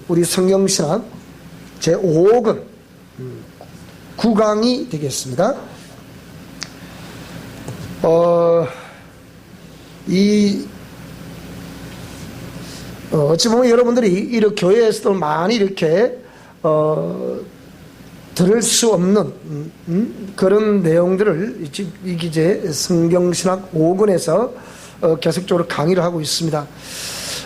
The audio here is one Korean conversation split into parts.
우리 성경신학 제5권 9강이 되겠습니다. 어찌 보면 여러분들이 이렇게 교회에서도 많이 이렇게 들을 수 없는 그런 내용들을 이 기재 성경신학 5권에서 계속적으로 강의를 하고 있습니다.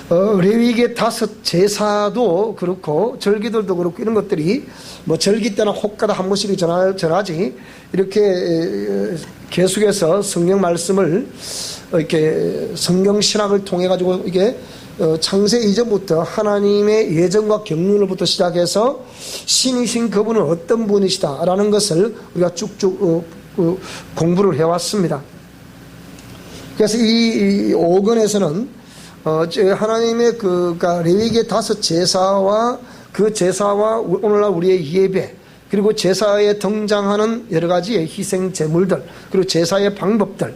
레위기의 5 제사도 그렇고 절기들도 그렇고 이런 것들이 뭐 절기 때나 혹가다 한 번씩 전하지 이렇게 계속해서 성경 말씀을 이렇게 성경 신학을 통해 가지고 이게 창세 이전부터 하나님의 예정과 경륜으로부터 시작해서 신이신 그분은 어떤 분이시다라는 것을 우리가 쭉쭉 공부를 해왔습니다. 그래서 이 5권에서는 하나님의 레위기의 5 제사와 그 제사와 오늘날 우리의 예배 그리고 제사에 등장하는 여러 가지의 희생 제물들 그리고 제사의 방법들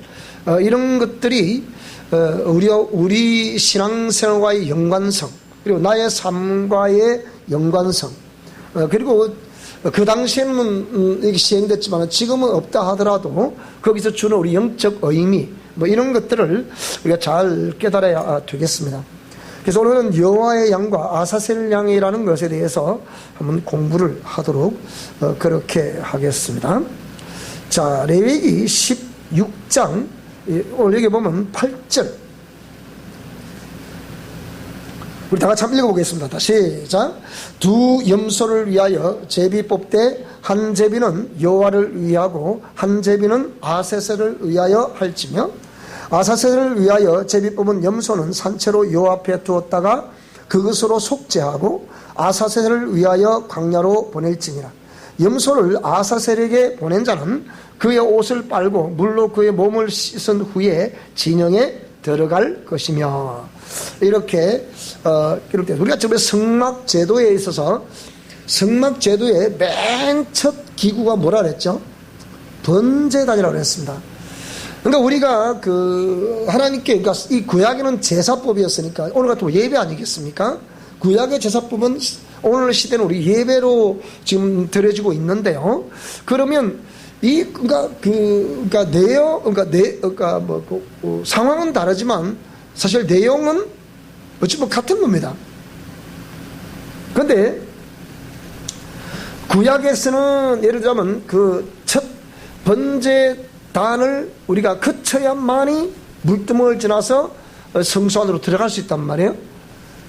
이런 것들이 우리 신앙생활과의 연관성 그리고 나의 삶과의 연관성 그리고 그 당시에는 이게 시행됐지만 지금은 없다 하더라도 거기서 주는 우리 영적 의미 뭐 이런 것들을 우리가 잘 깨달아야 되겠습니다. 그래서 오늘은 여호와의 양과 아사셀 양이라는 것에 대해서 한번 공부를 하도록 그렇게 하겠습니다. 자, 레위기 16장 오늘 여기 보면 8절 우리 다 같이 한번 읽어보겠습니다. 시작. 두 염소를 위하여 제비 뽑되 한 제비는 여호와를 위하고 한 제비는 아사셀을 위하여 할지며 아사셀을 위하여 제비 뽑은 염소는 산채로 여호와 앞에 두었다가 그것으로 속죄하고 아사셀을 위하여 광야로 보낼지니라. 염소를 아사셀에게 보낸 자는 그의 옷을 빨고 물로 그의 몸을 씻은 후에 진영에 들어갈 것이며 이렇게 우리가 처음에 성막 제도에 있어서 성막 제도의 맨 첫 기구가 뭐라 그랬죠? 번제단이라고 그랬습니다. 그러니까 우리가 하나님께 그러니까 이 구약에는 제사법이었으니까 오늘 같은 예배 아니겠습니까? 구약의 제사법은 오늘 시대는 우리 예배로 지금 드려지고 있는데요. 그러면 상황은 다르지만 사실 내용은 어찌 보면 같은 겁니다. 그런데 구약에서는 예를 들자면 그 첫 번제단을 우리가 거쳐야만이 물두멍을 지나서 성소 안으로 들어갈 수 있단 말이에요.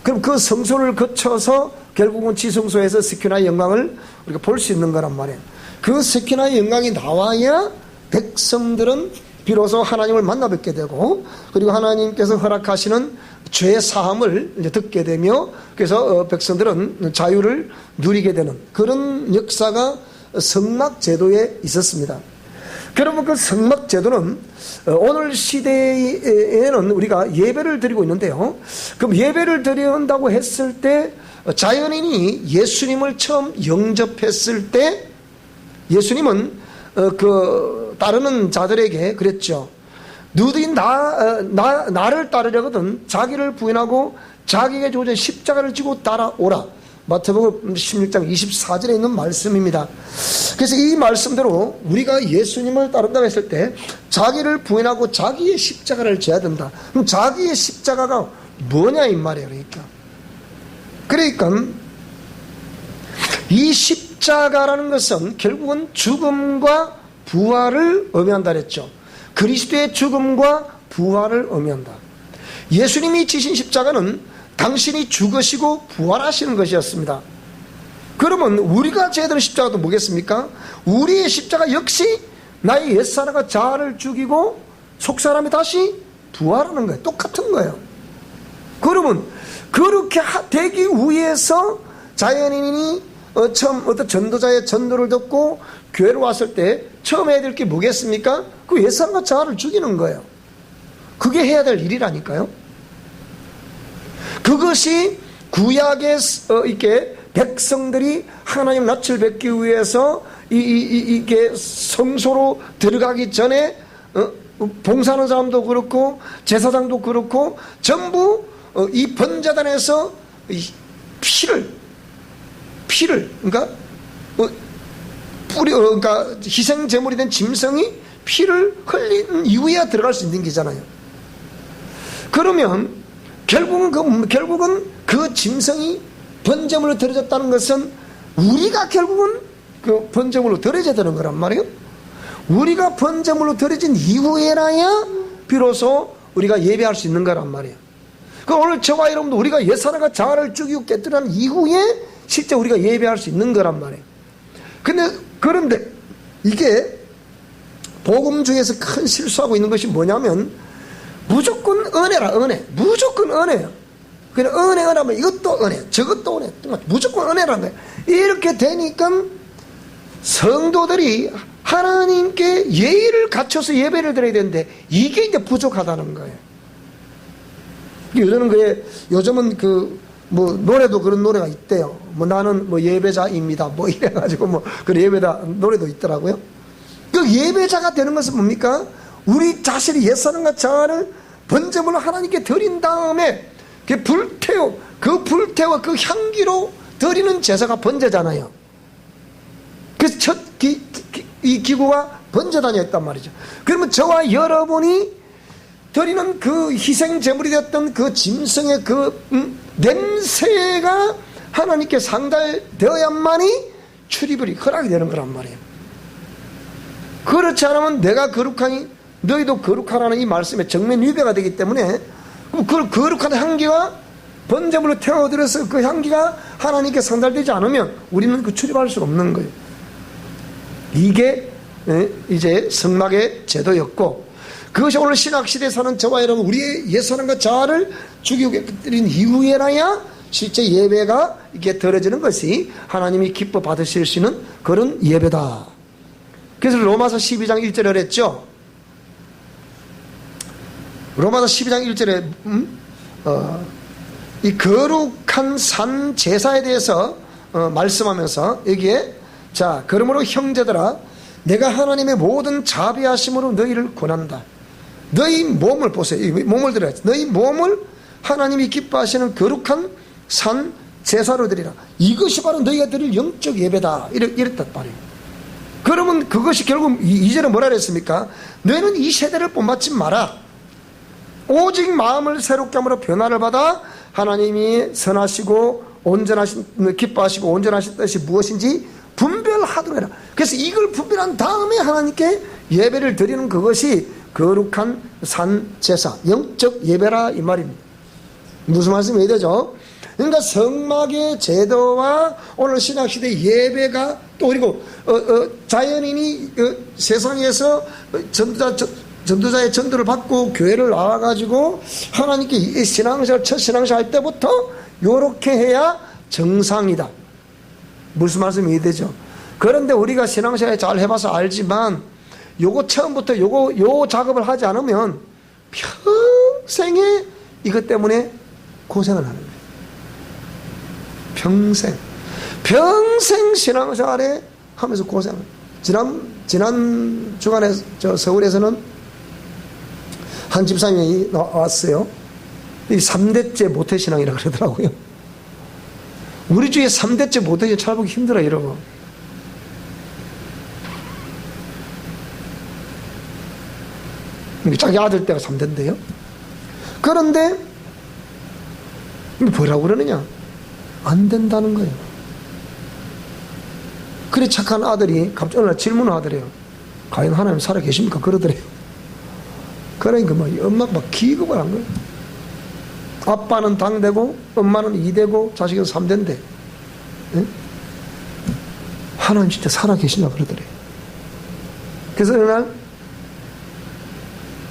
그럼 그 성소를 거쳐서 결국은 지성소에서 스키나의 영광을 우리가 볼 수 있는 거란 말이에요. 그 스키나의 영광이 나와야 백성들은 비로소 하나님을 만나 뵙게 되고 그리고 하나님께서 허락하시는 죄 사함을 이제 듣게 되며 그래서 백성들은 자유를 누리게 되는 그런 역사가 성막 제도에 있었습니다. 그러면 그 성막 제도는 오늘 시대에는 우리가 예배를 드리고 있는데요. 그럼 예배를 드린다고 했을 때 자연인이 예수님을 처음 영접했을 때 예수님은 따르는 자들에게 그랬죠. 너희들이 나를 따르려거든 자기를 부인하고 자기에게 주어진 십자가를 지고 따라오라. 마태복음 16장 24절에 있는 말씀입니다. 그래서 이 말씀대로 우리가 예수님을 따른다고 했을 때 자기를 부인하고 자기의 십자가를 져야 된다. 그럼 자기의 십자가가 뭐냐 이 말이에요. 그러니까 이 십자가라는 것은 결국은 죽음과 부활을 의미한다 그랬죠. 그리스도의 죽음과 부활을 의미한다. 예수님이 지신 십자가는 당신이 죽으시고 부활하시는 것이었습니다. 그러면 우리가 져야 되는 십자가도 뭐겠습니까? 우리의 십자가 역시 나의 옛사람과 자아를 죽이고 속사람이 다시 부활하는 거예요. 똑같은 거예요. 그러면 그렇게 되기 위해서 자연인이 처음 어떤 전도자의 전도를 듣고 교회로 왔을 때 처음 해야 될 게 뭐겠습니까? 그 옛사람과 자아를 죽이는 거예요. 그게 해야 될 일이라니까요. 그것이 구약에 이렇게 백성들이 하나님 낯을 뵙기 위해서 이게 성소로 들어가기 전에 봉사하는 사람도 그렇고 제사장도 그렇고 전부 이 번제단에서 피를 그러니까 그러니까 희생 제물이 된 짐승이 피를 흘린 이후에야 들어갈 수 있는 게잖아요. 그러면 결국은 그 짐승이 번제물로 드려졌다는 것은 우리가 결국은 그 번제물로 드려져야 되는 거란 말이에요. 우리가 번제물로 드려진 이후에라야 비로소 우리가 예배할 수 있는 거란 말이에요. 그 오늘 저와 여러분도 우리가 옛사람과 자아를 죽이고 깨뜨린 이후에 실제 우리가 예배할 수 있는 거란 말이에요. 그런데 이게 복음 중에서 큰 실수하고 있는 것이 뭐냐면 무조건 은혜라, 은혜. 무조건 은혜예요. 그냥 은혜하면 이것도 은혜, 저것도 은혜, 무조건 은혜라는 거예요. 이렇게 되니까 성도들이 하나님께 예의를 갖춰서 예배를 드려야 되는데 이게 이제 부족하다는 거예요. 요즘은 노래도 그런 노래가 있대요. 나는 예배자입니다. 이래가지고 그 예배자 노래도 있더라고요. 그 예배자가 되는 것은 뭡니까? 우리 자신이 옛사람과 자아를 번제물로 하나님께 드린 다음에 그 불태워 그 향기로 드리는 제사가 번제잖아요. 그래서 이 기구가 번제단이었단 말이죠. 그러면 저와 여러분이 드리는 그 희생 제물이 되었던 그 짐승의 냄새가 하나님께 상달되어야만이 출입이 허락이 되는 거란 말이에요. 그렇지 않으면 내가 거룩하니 너희도 거룩하라는 이 말씀에 정면 위배가 되기 때문에 그 거룩한 향기가 번제물로 태워들어서 그 향기가 하나님께 상달되지 않으면 우리는 그 출입할 수 없는 거예요. 이게 이제 성막의 제도였고, 그것이 오늘 신학시대에 사는 저와 여러분 우리의 옛사람과 자아를 죽이고 깨뜨린 이후에나야 실제 예배가 이렇게 드려지는 것이 하나님이 기뻐 받으실 수 있는 그런 예배다. 그래서 로마서 12장 1절에 그랬죠. 로마서 12장 1절에 이 거룩한 산 제사에 대해서 말씀하면서 여기에 자, 그러므로 형제들아 내가 하나님의 모든 자비하심으로 너희를 권한다. 너희 몸을 보세요. 몸을 드려야지. 너희 몸을 하나님이 기뻐하시는 거룩한 산 제사로 드리라. 이것이 바로 너희가 드릴 영적 예배다. 이랬단 말이에요. 그러면 그것이 결국 이제는 뭐라 그랬습니까? 너희는 이 세대를 본받지 마라. 오직 마음을 새롭게 함으로 변화를 받아 하나님이 선하시고 온전하신 기뻐하시고 온전하신 뜻이 무엇인지 분별하도록 해라. 그래서 이걸 분별한 다음에 하나님께 예배를 드리는 그것이 거룩한 산 제사, 영적 예배라 이 말입니다. 무슨 말씀이 되죠? 그러니까 성막의 제도와 오늘 신학시대 예배가 또 그리고 자연인이 세상에서 전도자의 전도를 받고 교회를 나와가지고 하나님께 신앙생활 첫 신앙생활 할 때부터 요렇게 해야 정상이다. 무슨 말씀이 되죠? 그런데 우리가 신앙생활 잘 해봐서 알지만 요거 처음부터 요 작업을 하지 않으면 평생에 이것 때문에 고생을 하는 거예요. 평생 신앙생활에 하면서 고생을. 지난 주간에 서울에서는 한 집사님이 왔어요. 이 3대째 모태신앙이라고 그러더라고요. 우리 주위에 3대째 모태신앙 찾아보기 힘들어요, 여러분. 자기 아들 때가 3대인데요. 그런데 뭐라고 그러느냐? 안 된다는 거예요. 그래 착한 아들이 갑자기 어느 날 질문을 하더래요. 과연 하나님 살아 계십니까? 그러더래요. 그러니까 엄마가 막 기겁을 한 거예요. 아빠는 당대고 엄마는 이대고 자식은 3대인데 하나님 진짜 살아 계시나 그러더래요. 그래서 어느 날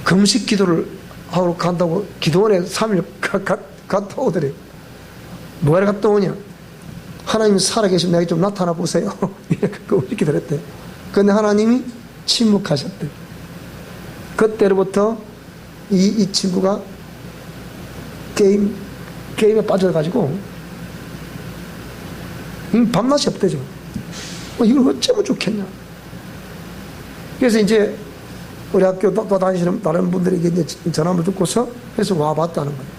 금식 기도를 하러 간다고 기도원에 3일 갔다 오더래요. 뭐하러 갔다 오냐? 하나님 살아계시면 내게 좀 나타나 보세요. 이렇게 기도를 했대요. 그런데 하나님이 침묵하셨대요. 그때로부터 이 친구가 게임에 빠져가지고 밤낮이 없대죠. 이걸 어쩌면 좋겠냐. 그래서 이제 우리 학교 또 다니시는 다른 분들에게 이제 전화를 듣고서 해서 와봤다는 거예요.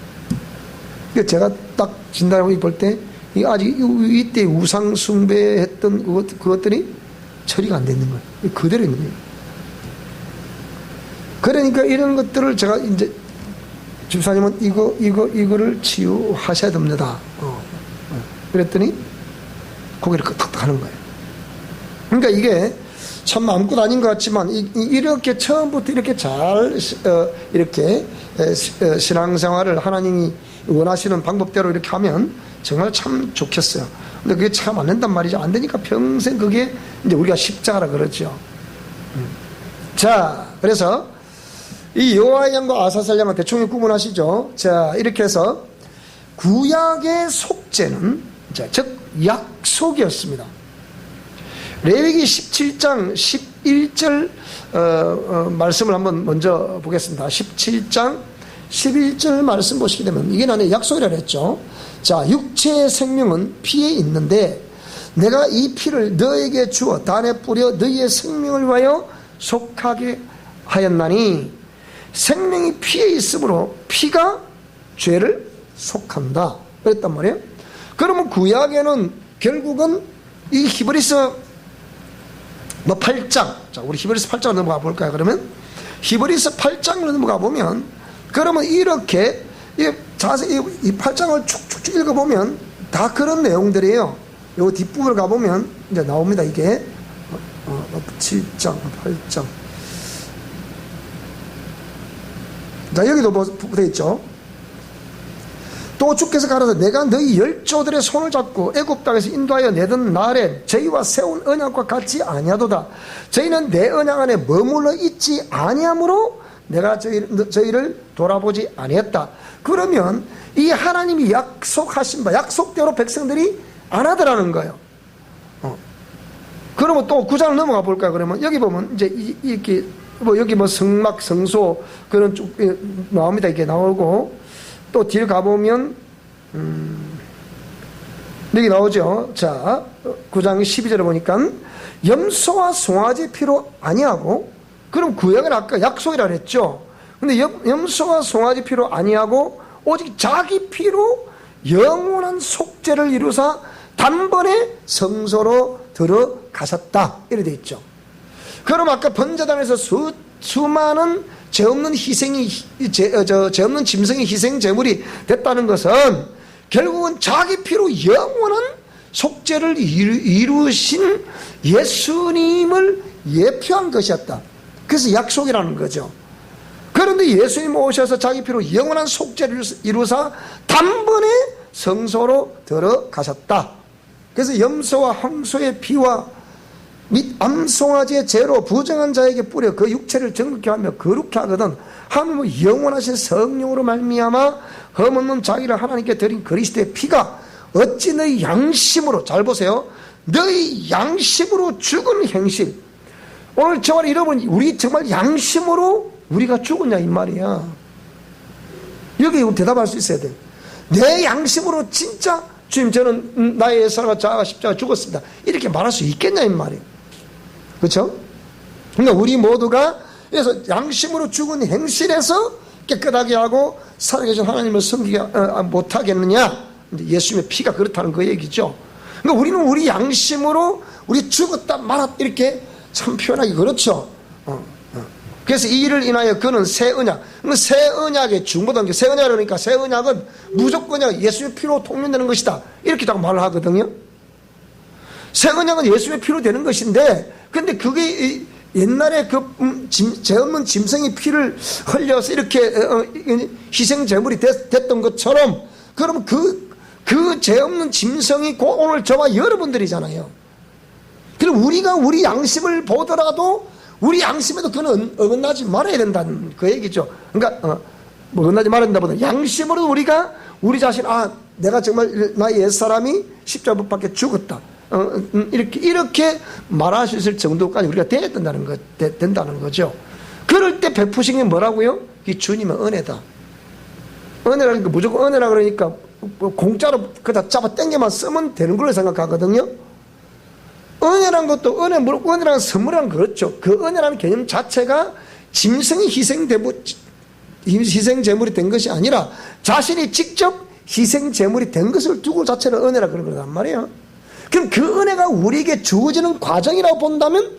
그러니까 제가 딱 진단하고 볼 때 아직 이때 우상 숭배했던 그것들이 처리가 안 되는 거예요. 그대로 있는 거예요. 그러니까 이런 것들을 제가 이제 집사님은 이거를 치유하셔야 됩니다. 그랬더니 고개를 끄덕 하는 거예요. 그러니까 이게 참 마음껏 아닌 것 같지만 이렇게 처음부터 이렇게 잘 이렇게 신앙생활을 하나님이 원하시는 방법대로 이렇게 하면 정말 참 좋겠어요. 근데 그게 참 안 된단 말이죠. 안 되니까 평생 그게 이제 우리가 십자가라 그러죠. 자, 그래서 이 여호와의 양과 아사셀 양은 대충 구분하시죠. 자, 이렇게 해서 구약의 속죄는 즉 약속이었습니다. 레위기 17장 11절 말씀을 한번 먼저 보겠습니다. 17장 11절 말씀 보시게 되면 이게 나는 약속이라 그랬죠. 자, 육체의 생명은 피에 있는데 내가 이 피를 너에게 주어 단에 뿌려 너희의 생명을 위하여 속하게 하였나니 생명이 피에 있으므로 피가 죄를 속한다 그랬단 말이에요. 그러면 구약에는 결국은 이 히브리서 8장, 자, 우리 히브리서 8장을 넘어가 볼까요? 그러면 히브리서 8장을 넘어가 보면 그러면 이렇게 자세히 이 8장을 쭉쭉쭉 읽어보면 다 그런 내용들이에요. 요 뒷부분을 가보면 이제 나옵니다. 이게 7장, 8장. 자, 여기도 되어 있죠. 또 주께서 가라사대 내가 너희 열조들의 손을 잡고 애굽 땅에서 인도하여 내던 날에 저희와 세운 언약과 같지 아니하도다. 저희는 내 언약 안에 머물러 있지 아니하므로 내가 저희를 돌아보지 아니했다. 그러면 이 하나님이 약속하신 바 약속대로 백성들이 안 하더라는 거예요. 그러면 또 9장을 넘어가 볼까요? 그러면 여기 보면 이제 이렇게 여기 성막 성소 그런 쭉 나옵니다. 이게 나오고 또 뒤를 가보면 여기 나오죠. 자, 9장 12절에 보니까 염소와 송아지 피로 아니하고, 그럼 구약은 아까 약속이라 그랬죠. 근데 염소와 송아지 피로 아니하고 오직 자기 피로 영원한 속죄를 이루사 단번에 성소로 들어가셨다 이렇게 돼 있죠. 그럼 아까 번제단에서 수많은 죄 없는 짐승의 희생 제물이 됐다는 것은 결국은 자기 피로 영원한 속죄를 이루신 예수님을 예표한 것이었다. 그래서 약속이라는 거죠. 그런데 예수님 오셔서 자기 피로 영원한 속죄를 이루사 단번에 성소로 들어가셨다. 그래서 염소와 황소의 피와 및 암송아지의 죄로 부정한 자에게 뿌려 그 육체를 정결케 하며 거룩케 하거든 하나님은 영원하신 성령으로 말미암아 흠없는 자기를 하나님께 드린 그리스도의 피가 어찌 너희 양심으로, 잘 보세요, 너희 양심으로 죽은 행실, 오늘 정말 여러분 우리 정말 양심으로 우리가 죽었냐 이 말이야. 여기 대답할 수 있어야 돼. 내 양심으로 진짜 주님 저는 나의 옛사람과 자아가 십자가 죽었습니다 이렇게 말할 수 있겠냐 이 말이에요. 그렇죠? 그러니까 우리 모두가 그래서 양심으로 죽은 행실에서 깨끗하게 하고 살아계신 하나님을 섬기지 못하겠느냐. 예수님의 피가 그렇다는 그 얘기죠. 그러니까 우리는 우리 양심으로 우리 죽었다 말았다 이렇게 참 표현하기 그렇죠. 그래서 이 일을 인하여 그는 새 언약, 새 언약의 중보단 새 언약 그러니까 새 언약은 무조건 예수의 피로 통용되는 것이다 이렇게 딱 말을 하거든요. 새 언약은 예수의 피로 되는 것인데, 근데 그게 옛날에 죄 없는 짐승의 피를 흘려서 이렇게 희생 제물이 됐던 것처럼, 그럼 그 죄 없는 짐승이 오늘 저와 여러분들이잖아요. 그럼 우리가 우리 양심을 보더라도 우리 양심에도 그는 어긋나지 말아야 된다는 그 얘기죠. 그러니까 어긋나지 말아야 된다보다 양심으로 우리가 우리 자신, 내가 정말 나의 옛사람이 십자가 못 박혀 죽었다, 이렇게 말할 수 있을 정도까지 우리가 된다는 거죠. 그럴 때 베푸신 게 뭐라고요? 이 주님의 은혜다. 은혜라는 게 무조건 은혜라 그러니까 공짜로 그다 잡아 당겨만 쓰면 되는 걸로 생각하거든요. 은혜란 것도 은혜란 선물이란 그렇죠. 그 은혜라는 개념 자체가 짐승이 희생 제물이 된 것이 아니라 자신이 직접 희생 제물이 된 것을 두고 자체를 은혜라 그런 거란 말이에요. 그럼 그 은혜가 우리에게 주어지는 과정이라고 본다면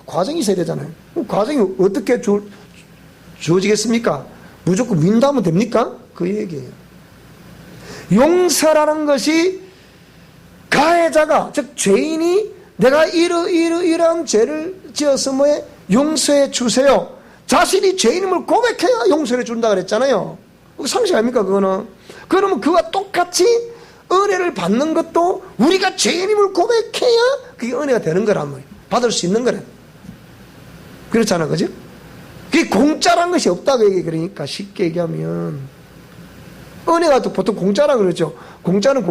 과정이 있어야 되잖아요. 과정이 어떻게 주어지겠습니까? 무조건 민다면 됩니까? 그 얘기예요. 용서라는 것이 가해자가, 즉 죄인이 내가 이러한 죄를 지었으므에 용서해 주세요. 자신이 죄인임을 고백해야 용서해 준다 그랬잖아요. 상식 아닙니까 그거는? 그러면 그와 똑같이 은혜를 받는 것도 우리가 죄인임을 고백해야 그게 은혜가 되는 거란 말이에요. 받을 수 있는 거래. 그렇잖아, 그죠? 그게 공짜란 것이 없다고 얘기. 그러니까 쉽게 얘기하면 은혜가 또 보통 공짜라 그러죠. 공짜는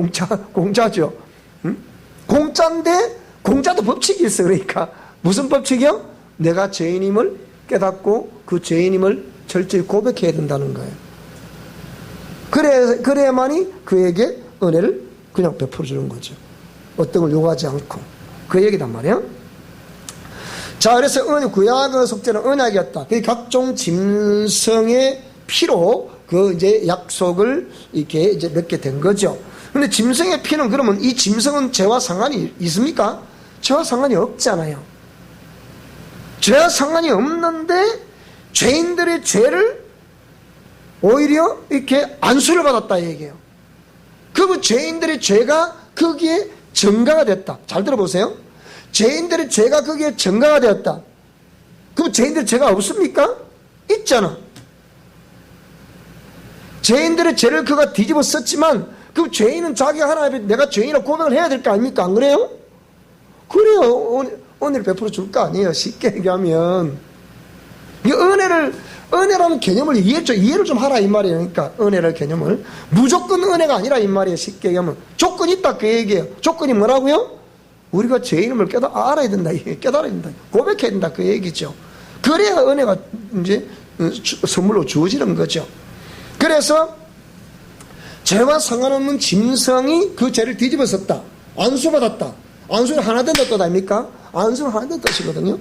공짜죠. 응? 공짜인데 공짜도 법칙이 있어. 그러니까 무슨 법칙이요? 내가 죄인임을 깨닫고 그 죄인임을 철저히 고백해야 된다는 거예요. 그래야만이 그에게 은혜를 그냥 베풀어 주는 거죠. 어떤 걸 요구하지 않고. 그 얘기단 말이에요. 자, 그래서 구약의 속죄는 언약이었다. 그 각종 짐승의 피로 그 이제 약속을 이렇게 이제 맺게 된 거죠. 근데 짐승의 피는 그러면 이 짐승은 죄와 상관이 있습니까? 죄와 상관이 없잖아요. 죄와 상관이 없는데 죄인들의 죄를 오히려 이렇게 안수를 받았다 얘기해요. 그 죄인들의 죄가 거기에 증가가 됐다. 잘 들어보세요. 죄인들의 죄가 거기에 증가가 되었다. 그럼 죄인들의 죄가 없습니까? 있잖아. 죄인들의 죄를 그가 뒤집어 썼지만 그 죄인은 자기가 하나님 앞에 내가 죄인이라고 고백을 해야 될 거 아닙니까? 안 그래요? 그래요. 은혜를 베풀어 줄 거 아니에요. 쉽게 얘기하면. 이 은혜라는 개념을 이해를 좀 하라 이 말이에요. 그러니까 은혜라는 개념을 무조건 은혜가 아니라 이 말이에요. 쉽게 얘기하면 조건이 있다 그 얘기예요. 조건이 뭐라고요? 우리가 죄인임을 알아야 된다. 깨달아야 된다. 고백해야 된다 그 얘기죠. 그래야 은혜가 이제 선물로 주어지는 거죠. 그래서 죄와 상관없는 짐승이 그 죄를 뒤집어 썼다. 안수받았다. 안수는 하나 된다 뜻 아닙니까? 안수는 하나 된다 뜻이거든요.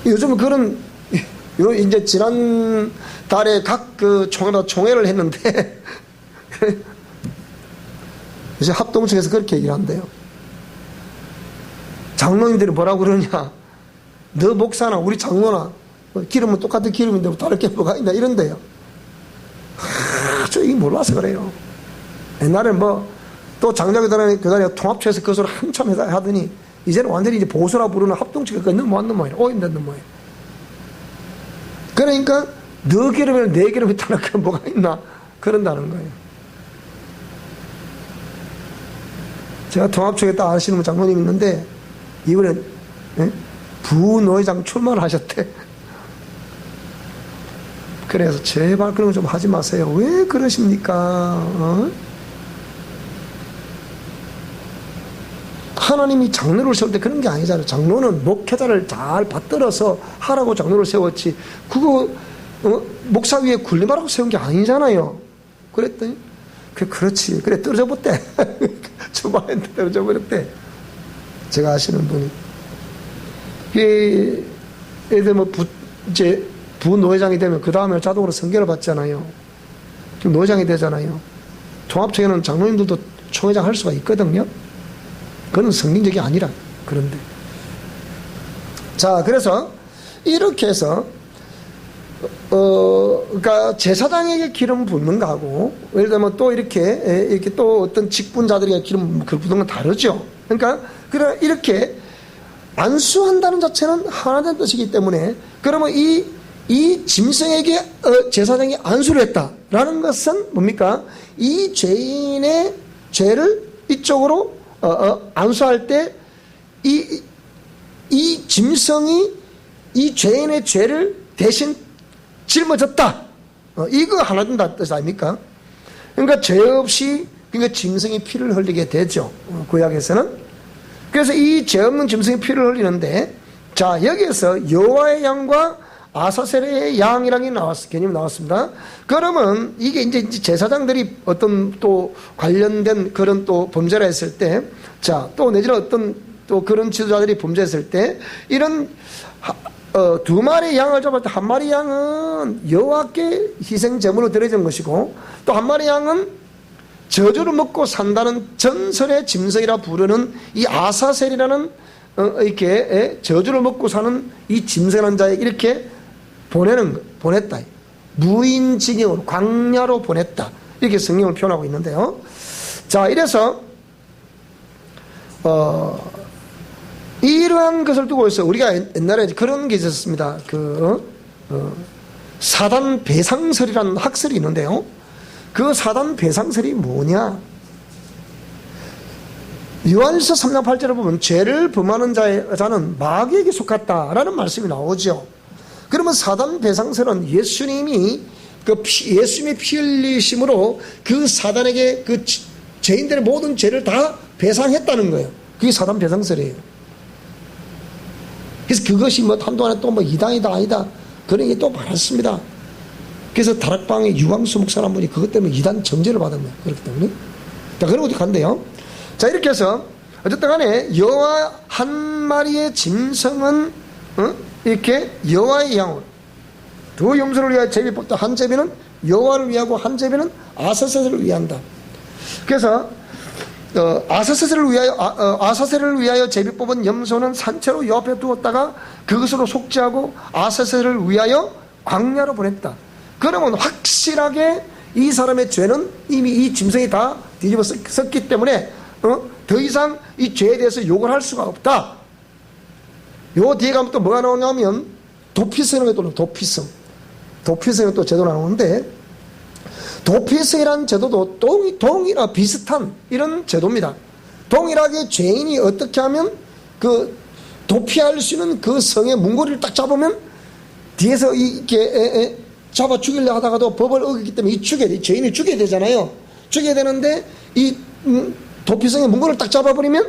요즘 그런 이제 지난 달에 각 그 총회를 했는데 이제 합동측에서 그렇게 얘기를 한대요. 장로님들이 뭐라고 그러냐? 너 목사나 우리 장로나 기름은 똑같은 기름인데 뭐 다를 게 뭐가 있나 이런데요. 저 이게 몰라서 그래요. 옛날에 또 장자교단에 통합처에서 그 소리 한참 하더니 이제는 완전히 이제 보수라 부르는 합동측에 넘어왔는 모양이에요. 오인된 모양이에요. 그러니까 너 기름이랑 내 기름이 다를 게 뭐가 있나 그런다는 거예요. 제가 통합청에 딱 아시는 장로님 있는데 이번에 부노회장 출마를 하셨대. 그래서 제발 그런 거 좀 하지 마세요. 왜 그러십니까? 하나님이 장로를 세울 때 그런 게 아니잖아요. 장로는 목회자를 잘 받들어서 하라고 장로를 세웠지 그거 목사 위에 군림하라고 세운 게 아니잖아요. 그랬더니 그렇지. 그래 떨어져 봤대. 초반에 떨어져 버렸대. 제가 아시는 분이 애들 이제 부노회장이 되면 그 다음에 자동으로 선교를 받잖아요. 그럼 노회장이 되잖아요. 통합청에는 장로님들도 총회장 할 수가 있거든요. 그건 성경적이 아니라 그런데 자 그래서 이렇게 해서 그러니까 제사장에게 기름 붓는 거하고 예를 들면 또 이렇게 또 어떤 직분자들에게 기름 붓는 건 다르죠. 그러니까 이렇게 안수한다는 자체는 하나된 뜻이기 때문에 그러면 이 짐승에게 제사장이 안수를 했다라는 것은 뭡니까? 이 죄인의 죄를 이쪽으로 안수할 때 이 짐승이 이 죄인의 죄를 대신 짊어졌다. 이거 하나 된다 뜻 아닙니까? 그러니까 죄 없이 그러니까 짐승이 피를 흘리게 되죠. 구약에서는. 그래서 이 죄 없는 짐승이 피를 흘리는데 자 여기에서 여호와의 양과 아사셀의 양이라는 개념이 나왔습니다. 그러면 이게 이제 제사장들이 어떤 또 관련된 그런 또 범죄를 했을 때, 자, 또 내지는 어떤 또 그런 지도자들이 범죄했을 때, 이런 두 마리 양을 잡을 때 한 마리 양은 여호와께 희생 제물로 드려진 것이고, 또 한 마리 양은 저주를 먹고 산다는 전설의 짐승이라 부르는 이 아사셀이라는 이렇게 저주를 먹고 사는 이 짐승한 자에게 이렇게 보냈다. 무인징역으로, 광야로 보냈다. 이렇게 성경을 표현하고 있는데요. 자, 이래서 이러한 것을 두고 있어. 우리가 옛날에 그런 게 있었습니다. 사단 배상설이라는 학설이 있는데요. 그 사단 배상설이 뭐냐? 요한일서 3장 8절에 보면 죄를 범하는 자는 마귀에게 속했다라는 말씀이 나오죠. 그러면 사단 배상설은 예수님의 피 흘리심으로 그 사단에게 그 죄인들의 모든 죄를 다 배상했다는 거예요. 그게 사단 배상설이에요. 그래서 그것이 한동안에 또 이단이다 아니다 그런 게 또 많았습니다. 그래서 다락방의 유광수 목사라는 분이 그것 때문에 이단 정죄를 받은 거예요. 그렇기 때문에. 자, 그런 것도 간대요. 자, 이렇게 해서 어쨌든 간에 여호와 한 마리의 짐승은 이렇게 여호와의 양으로, 두 염소를 위하여 제비 뽑다. 한 제비는 여호와를 위하고 한 제비는 아사셀을 위한다. 그래서 아사셀을 위하여 제비 뽑은 염소는 산채로 여호와 앞에 두었다가 그것으로 속죄하고 아사셀을 위하여 광야로 보냈다. 그러면 확실하게 이 사람의 죄는 이미 이 짐승이 다 뒤집어 썼기 때문에 더 이상 이 죄에 대해서 욕을 할 수가 없다. 요 뒤에 가면 또 뭐가 나오냐면 도피성이 또 나와요. 도피성이 또 제도가 나오는데, 도피성이라는 제도도 동일하 비슷한 이런 제도입니다. 동일하게 죄인이 어떻게 하면 그 도피할 수 있는 그 성의 문고리를 딱 잡으면 뒤에서 이렇게 잡아 죽이려 하다가도 법을 어기기 때문에 죄인이 죽여야 되잖아요. 죽여야 되는데 이 도피성의 문고리를 딱 잡아버리면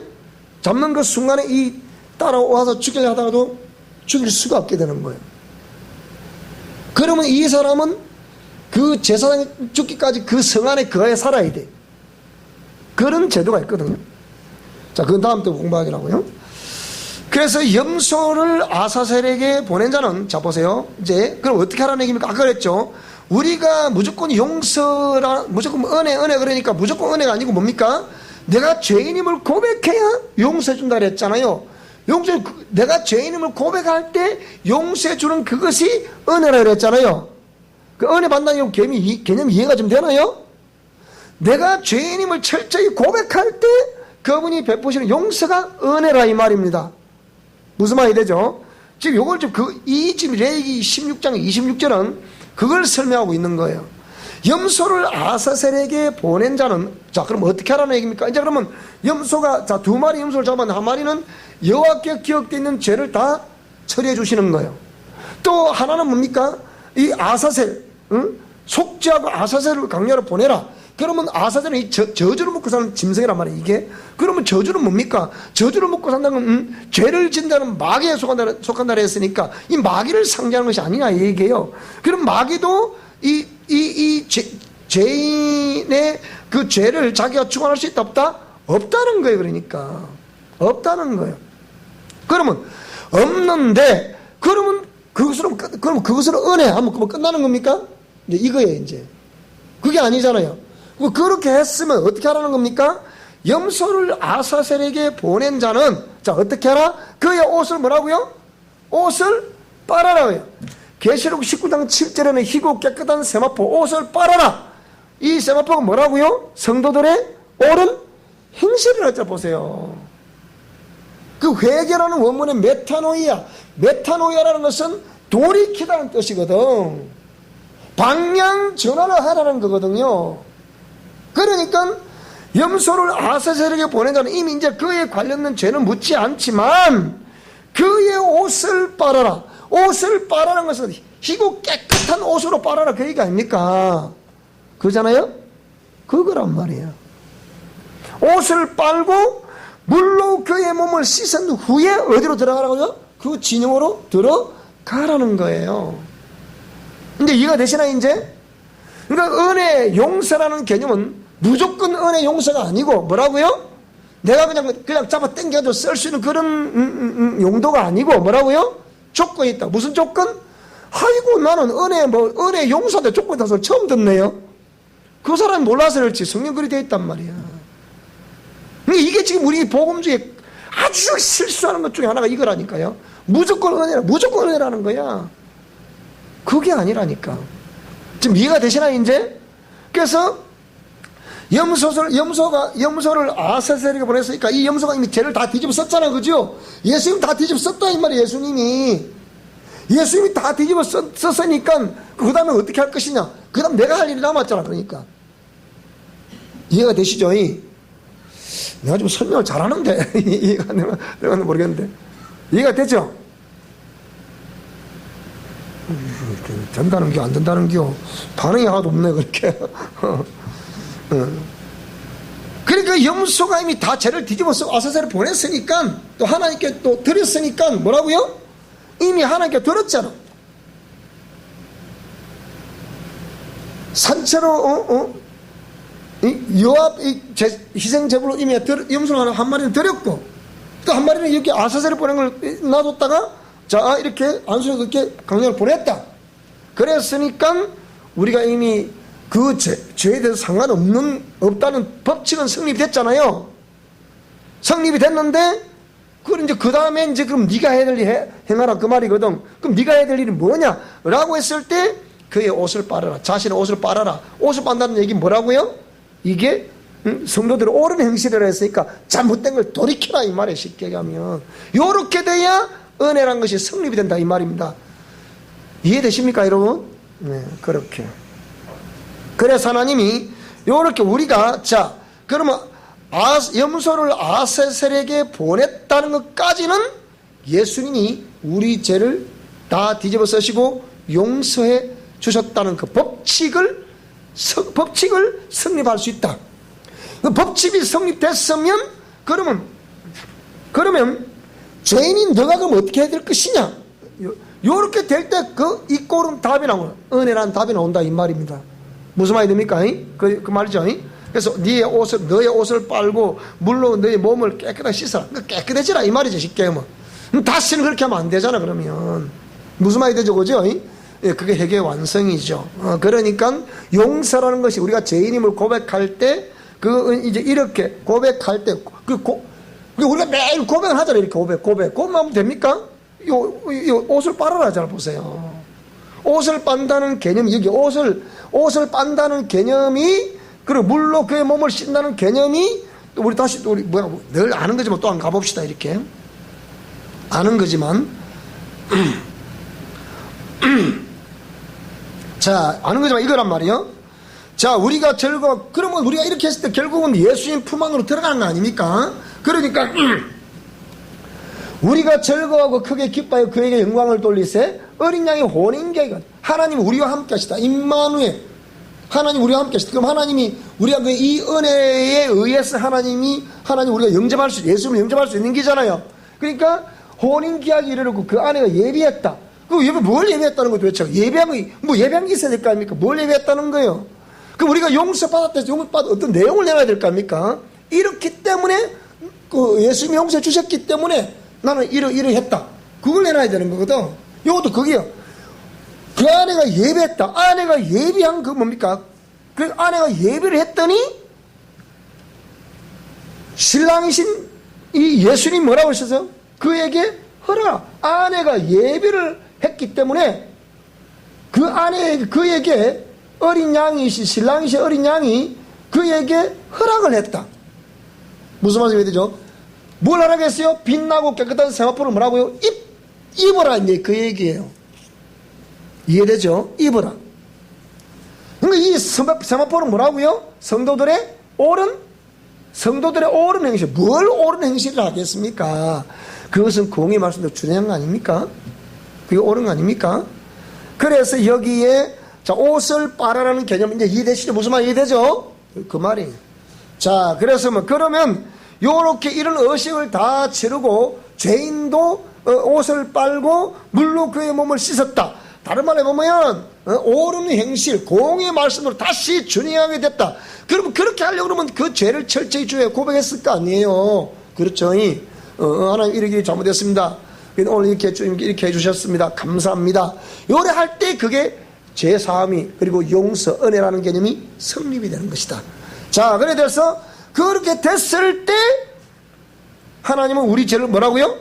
잡는 그 순간에 이 따라와서 죽이려 하다가도 죽일 수가 없게 되는 거예요. 그러면 이 사람은 그 제사장이 죽기까지 그 성 안에 거하에 살아야 돼. 그런 제도가 있거든요. 자, 그건 다음 때 공부하기라고요. 그래서 염소를 아사셀에게 보낸 자는, 자 보세요. 이제 그럼 어떻게 하라는 얘기입니까? 아까 그랬죠. 우리가 무조건 무조건 은혜 그러니까 무조건 은혜가 아니고 뭡니까? 내가 죄인임을 고백해야 용서해 준다 그랬잖아요. 내가 죄인임을 고백할 때 용서해 주는 그것이 은혜라 그랬잖아요. 그 은혜 받는다는 개념 이해가 좀 되나요? 내가 죄인임을 철저히 고백할 때 그분이 베푸시는 용서가 은혜라 이 말입니다. 무슨 말이 되죠? 지금 요걸 지금 레위기 16장 26절은 그걸 설명하고 있는 거예요. 염소를 아사셀에게 보낸 자는, 자, 그럼 어떻게 하라는 얘기입니까? 이제 그러면 염소가, 자, 두 마리 염소를 잡았는데 한 마리는 여호와께 기억되어 있는 죄를 다 처리해 주시는 거예요. 또 하나는 뭡니까? 이 아사셀, 속죄하고 아사셀을 광야로 보내라. 그러면 아사셀은 이 저주를 먹고 사는 짐승이란 말이에요, 이게. 그러면 저주는 뭡니까? 저주를 먹고 산다는 건 죄를 진다는 마귀에 속한다 했으니까 이 마귀를 상징하는 것이 아니냐 이 얘기예요. 그럼 마귀도 죄인의 그 죄를 자기가 주관할 수 있다 없다? 없다는 거예요. 그러니까 없다는 거예요. 그러면 없는데 그러면 그것으로 은혜하면 끝나는 겁니까? 이제 이거예요. 이제 그게 아니잖아요. 그렇게 했으면 어떻게 하라는 겁니까? 염소를 아사셀에게 보낸 자는, 자, 어떻게 하라? 그의 옷을 뭐라고요? 옷을 빨아라고요. 계시록 19장 7절에는 희고 깨끗한 세마포 옷을 빨아라. 이 세마포가 뭐라고요? 성도들의 옳은 행실이라 했죠. 보세요. 그 회개라는 원문의 메타노이아라는 것은 돌이키다는 뜻이거든. 방향 전환을 하라는 거거든요. 그러니까 염소를 아사셀에게 보낸 자는 이미 이제 그에 관련된 죄는 묻지 않지만 그의 옷을 빨아라. 옷을 빨아라는 것은 희고 깨끗한 옷으로 빨아라 그 얘기 아닙니까? 그러잖아요? 그거란 말이에요. 옷을 빨고 물로 그의 몸을 씻은 후에 어디로 들어가라고요? 그 진영으로 들어가라는 거예요. 이제 이해가 되시나요, 이제? 그러니까 은혜 용서라는 개념은 무조건 은혜 용서가 아니고 뭐라고요? 내가 그냥 잡아 당겨도 쓸 수 있는 그런 용도가 아니고 뭐라고요? 조건이 있다. 무슨 조건? 아이고, 나는 은혜 용서대 조건이 있다는 소리 처음 듣네요. 그 사람이 몰라서 그렇지. 성경 글이 되어 있단 말이야. 이게 지금 우리 복음 중에 아주 실수하는 것 중에 하나가 이거라니까요. 무조건 은혜라는 거야. 그게 아니라니까. 지금 이해가 되시나요, 이제? 그래서 염소를 아사셀에게 보냈으니까 이 염소가 이미 죄를 다 뒤집어 썼잖아, 그죠? 예수님 다 뒤집어 썼다, 이 말이에요, 예수님이 다 뒤집어 썼으니까 그 다음에 어떻게 할 것이냐? 그 다음 내가 할 일이 남았잖아, 그러니까. 이해가 되시죠? 내가 좀 설명을 잘하는데 이해가 내가 모르겠는데 이해가 되죠? 된다는 겨 안 된다는 겨 반응이 하나도 없네 그렇게. 그러니까 염소가 이미 다 죄를 뒤집어서 아사셀을 보냈으니까 또 하나님께 또 드렸으니까 뭐라고요? 이미 하나님께 드렸잖아. 산채로 요압 희생 제물로 이미 염소를 한 마리는 드렸고 또 한 마리는 이렇게 아사셀을 보낸 걸 놔뒀다가 자 이렇게 안수로 그렇게 강령을 보냈다. 그랬으니까 우리가 이미 그 죄에 대해서 상관없다는 법칙은 성립이 됐잖아요. 성립이 됐는데 그럼 이제 그 다음에 이제 그럼 네가 해야 될 일 행하라 그 말이거든. 그럼 네가 해야 될 일이 뭐냐라고 했을 때 그의 옷을 빨아라. 자신의 옷을 빨아라. 옷을 빤다는 얘기는 뭐라고요? 이게 성도들이 옳은 행실을 했으니까 잘못된 걸 돌이켜라 이 말이에요. 쉽게 얘기하면 요렇게 돼야 은혜란 것이 성립이 된다 이 말입니다. 이해되십니까 여러분? 네, 그렇게. 그래서 하나님이 요렇게 우리가 자 그러면 염소를 아사셀에게 보냈다는 것까지는 예수님이 우리 죄를 다 뒤집어 쓰시고 용서해 주셨다는 그 법칙을 성립할 수 있다. 그 법칙이 성립됐으면 그러면 죄인인 너가 그럼 어떻게 해야 될 것이냐? 요렇게 될 때 이 꼴은 답이 나오는 은혜라는 답이 나온다 이 말입니다. 무슨 말이 됩니까? 그 말이죠. 그래서 너의 옷을 빨고 물로 너의 몸을 깨끗하게 씻어라. 깨끗해지라 이 말이죠. 쉽게 하면 다시는 그렇게 하면 안 되잖아. 그러면 무슨 말이 되죠, 그죠? 그게 회개의 완성이죠. 그러니까 용서라는 것이 우리가 죄인임을 고백할 때 이제 이렇게 고백할 때 우리가 매일 고백을 하잖아요. 이렇게 고백하면 됩니까? 요 옷을 빨아라 잘 보세요. 옷을 빤다는 개념이 여기 옷을 빤다는 개념이 그리고 물로 그의 몸을 씻는다는 개념이 또 우리 다시 또 우리 늘 아는 거지만 또 한 가봅시다. 이렇게 아는 거지만 자 아는 거지만 이거란 말이요. 자 우리가 그러면 우리가 이렇게 했을 때 결국은 예수님 품 안으로 들어가는 거 아닙니까? 그러니까 우리가 즐거워하고 크게 기뻐하여 그에게 영광을 돌리세 어린 양의 혼인계가 하나님 우리와 함께 하시다. 임마누엘 하나님 우리와 함께 하시다. 그럼 하나님이 우리가 이 은혜에 의해서 하나님 우리가 영접할 수 예수님을 영접할 수 있는 게잖아요. 그러니까 혼인계약이 이르고 그 아내가 예비했다. 그 뭘 예비했다는 거예요 도대체? 예배한 게 있어야 될 거 아닙니까? 뭘 예비했다는 거예요? 그 우리가 용서받았다 해서 용서받은 어떤 내용을 내놔야 될 거 아닙니까? 이렇기 때문에 그 예수님이 용서해 주셨기 때문에 나는 이러했다. 그걸 내놔야 되는 거거든. 이것도 그게요. 그 아내가 예배했다. 아내가 예비한 그 뭡니까? 그 아내가 예배를 했더니 신랑이신 이 예수님 뭐라고 하셨어요? 그에게 허락. 아내가 예배를 했기 때문에 그에게 어린 양이신 신랑이신 어린 양이 그에게 허락을 했다. 무슨 말씀이 되죠? 뭘 하라겠어요? 빛나고 깨끗한 세마포를 뭐라고요? 입어라 이제 그 얘기예요. 이해되죠? 입어라. 그러니까 이 세마포는 뭐라고요? 성도들의 옳은 행실. 뭘 옳은 행실을 하겠습니까? 그것은 공의 말씀대로 준행한 거 아닙니까? 그게 옳은 거 아닙니까? 그래서 여기에 자 옷을 빨아라는 개념 이제 이해되시죠? 무슨 말 이해되죠? 그 말이에요. 자 그래서 그러면 요렇게 이런 의식을 다 치르고 죄인도 옷을 빨고 물로 그의 몸을 씻었다. 다른 말에 보면 옳은 행실 공의 말씀으로 다시 준행하게 됐다. 그러면 그렇게 하려고 그러면 그 죄를 철저히 주에 고백했을 거 아니에요. 그렇죠? 하나님 이렇게 잘못했습니다. 오늘 이렇게 주님 이렇게 해주셨습니다. 감사합니다. 요래 할 때 그게 죄사함이 그리고 용서, 은혜라는 개념이 성립이 되는 것이다. 자, 그래 돼서 그렇게 됐을 때 하나님은 우리 죄를 뭐라고요?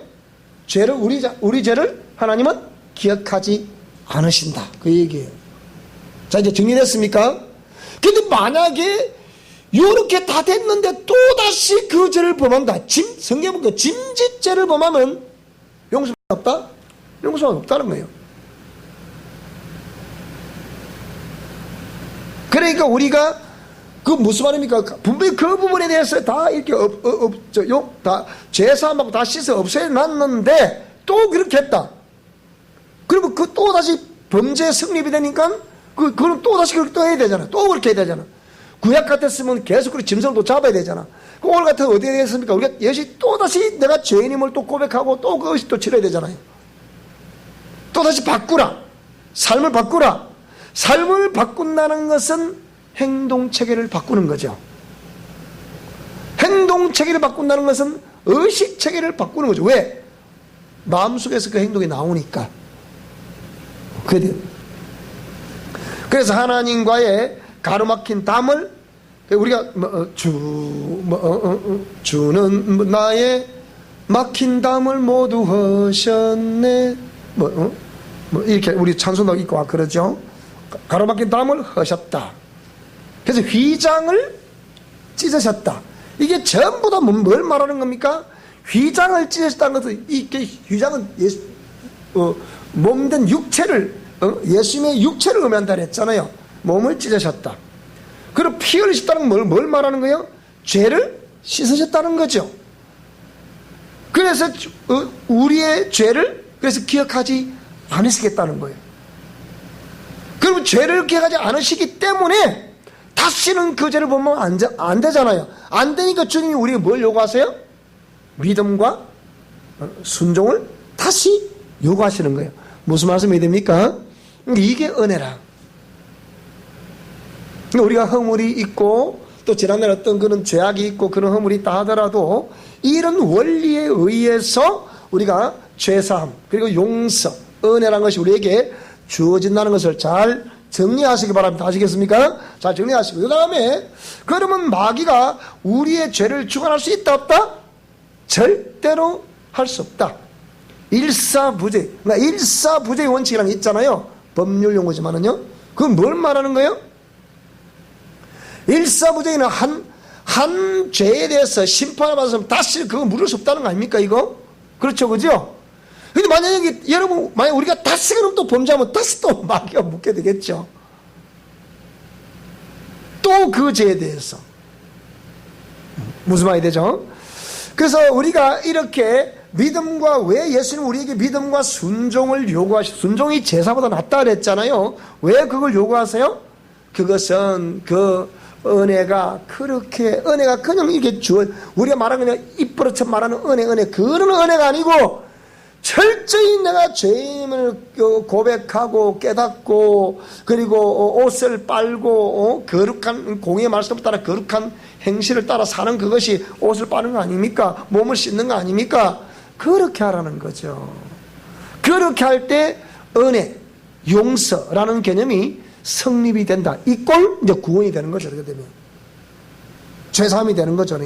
우리 죄를 하나님은 기억하지 않으신다. 그 얘기예요. 자, 이제 정리됐습니까? 근데 만약에 이렇게 다 됐는데 또다시 그 죄를 범한다. 성경은 그 짐짓죄를 범하면 용서가 없다? 용서가 없다는 거예요. 그러니까 우리가 그 무슨 말입니까? 분명히 그 부분에 대해서 다 이렇게 다 죄사함하고 다 씻어 없애놨는데 또 그렇게 했다. 그리고 그 또 다시 범죄 성립이 되니까 그럼 또 다시 그렇게 또 해야 되잖아. 또 그렇게 해야 되잖아. 구약 같았으면 계속 그렇게 짐승을 또 잡아야 되잖아. 오늘 같은 어디에 됐습니까? 우리가 역시 또 다시 내가 죄인임을 또 고백하고 또 그것이 또 치러야 되잖아요. 또 다시 바꾸라. 삶을 바꾸라. 삶을 바꾼다는 것은 행동체계를 바꾸는 거죠. 행동체계를 바꾼다는 것은 의식체계를 바꾸는 거죠. 왜? 마음속에서 그 행동이 나오니까. 그래서 하나님과의 가로막힌 담을 우리가 주는 나의 막힌 담을 모두 허셨네 이렇게 우리 찬송도 있고 그러죠. 가로막힌 담을 허셨다. 그래서 휘장을 찢으셨다. 이게 전부 다 뭘 말하는 겁니까? 휘장을 찢으셨다는 것은 이게 휘장은 몸된 육체를 예수님의 육체를 의미한다 그랬잖아요. 몸을 찢으셨다. 그리고 피 흘리셨다는 건 뭘 말하는 거예요? 죄를 씻으셨다는 거죠. 그래서 우리의 죄를 그래서 기억하지 않으시겠다는 거예요. 그러면 죄를 기억하지 않으시기 때문에 다시는 그 죄를 보면 안 되잖아요. 안 되니까 주님이 우리에게 뭘 요구하세요? 믿음과 순종을 다시 요구하시는 거예요. 무슨 말씀이 됩니까? 이게 은혜라. 우리가 허물이 있고 또 지난날 어떤 그런 죄악이 있고 그런 허물이 있다 하더라도 이런 원리에 의해서 우리가 죄사함 그리고 용서, 은혜라는 것이 우리에게 주어진다는 것을 잘 정리하시기 바랍니다. 아시겠습니까? 잘 정리하시고 그 다음에 그러면 마귀가 우리의 죄를 주관할 수 있다 없다? 절대로 할 수 없다. 일사부재, 그러니까 일사부재의 원칙이라는 게 있잖아요. 법률 용어지만은요. 그건 뭘 말하는 거예요? 일사부재는 한 죄에 대해서 심판을 받았으면 다시 그거 물을 수 없다는 거 아닙니까, 이거? 그렇죠, 그죠? 근데 만약에 여러분, 만약 우리가 다시금 또 범죄하면 다시 또 마귀가 묻게 되겠죠. 또 그 죄에 대해서. 무슨 말이 되죠? 그래서 우리가 이렇게 믿음과 왜 예수님 우리에게 믿음과 순종을 순종이 제사보다 낫다 그랬잖아요. 왜 그걸 요구하세요? 그것은 그 은혜가 그렇게 은혜가 그냥 이게 우리가 말하는 그냥 입버릇처럼 말하는 은혜 그런 은혜가 아니고 철저히 내가 죄임을 고백하고 깨닫고 그리고 옷을 빨고 거룩한 공의의 말씀을 따라 거룩한 행실을 따라 사는 그것이 옷을 빠는 거 아닙니까? 몸을 씻는 거 아닙니까? 그렇게 하라는 거죠. 그렇게 할 때 은혜, 용서라는 개념이 성립이 된다. 이꼴 이제 구원이 되는 거죠. 그렇게 되면 죄사함이 되는 거죠.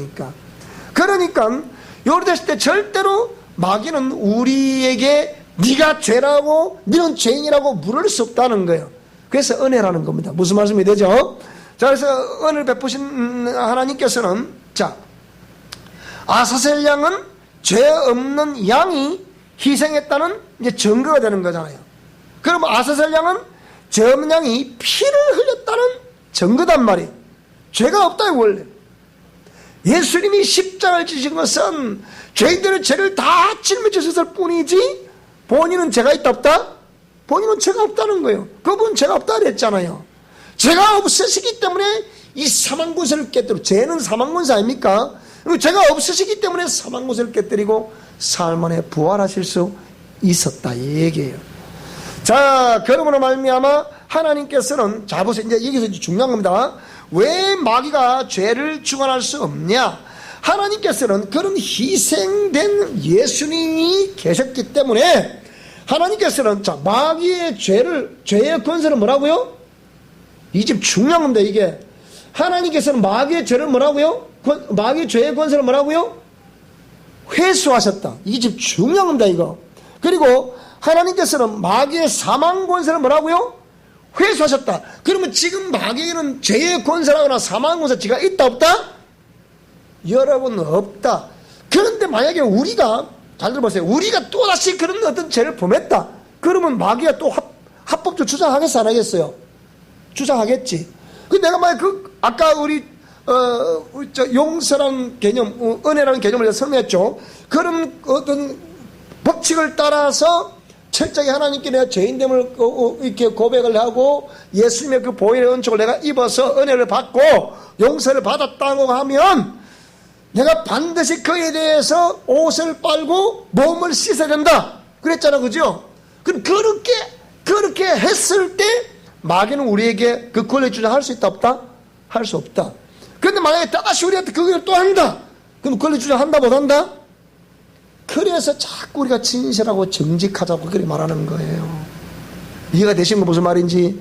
그러니까 요리 됐을 때 절대로 마귀는 우리에게 네가 죄라고 너는 죄인이라고 물을 수 없다는 거예요. 그래서 은혜라는 겁니다. 무슨 말씀이 되죠? 자, 그래서 은혜를 베푸신 하나님께서는 자 아사셀 양은 죄 없는 양이 희생했다는 이제 증거가 되는 거잖아요. 그럼 아사셀 양은 죄 없는 양이 피를 흘렸다는 증거단 말이에요. 죄가 없다 원래. 예수님이 십자가를 지신 것은 죄인들의 죄를 다 짊어지셨을 뿐이지 본인은 죄가 있다 없다? 본인은 죄가 없다는 거예요. 그분은 죄가 없다 그랬잖아요. 죄가 없으시기 때문에 이 사망권세를 깨뜨리고 죄는 사망권세 아닙니까? 죄가 없으시기 때문에 사망권세를 깨뜨리고 사흘 만에 부활하실 수 있었다 이 얘기예요. 자, 그러므로 말미암아 하나님께서는 자 보세요. 이제 여기서 중요한 겁니다. 왜 마귀가 죄를 주관할 수 없냐? 하나님께서는 그런 희생된 예수님이 계셨기 때문에 하나님께서는 자, 마귀의 죄의 권세를 뭐라고요? 이 집 중요한 겁니다. 이게 하나님께서는 마귀의 죄를 뭐라고요? 마귀의 죄의 권세를 뭐라고요? 회수하셨다. 이 집 중요한 겁니다. 이거. 그리고 하나님께서는 마귀의 사망 권세를 뭐라고요? 회수하셨다. 그러면 지금 마귀에는 죄의 권세라거나 사망 권세가 있다 없다? 여러분 없다. 그런데 만약에 우리가 잘 들어보세요. 우리가 또다시 그런 어떤 죄를 범했다. 그러면 마귀가 또 합법적으로 주장하겠어 안 하겠어요? 주장하겠지. 내가 만약 아까 우리 용서라는 개념, 은혜라는 개념을 설명했죠. 그런 어떤 법칙을 따라서 철저히 하나님께 내가 죄인됨을 이렇게 고백을 하고 예수님의 그 보혈의 은총을 내가 입어서 은혜를 받고 용서를 받았다고 하면 내가 반드시 그에 대해서 옷을 빨고 몸을 씻어야 된다. 그랬잖아. 그죠? 그럼 그렇게 했을 때 마귀는 우리에게 그 권리 주장할 수 있다 없다? 할 수 없다. 그런데 만약에 다시 우리한테 그걸 또 한다. 그럼 권리 주장한다 못한다? 그래서 자꾸 우리가 진실하고 정직하자고 그렇게 말하는 거예요. 이해가 되신 거 무슨 말인지?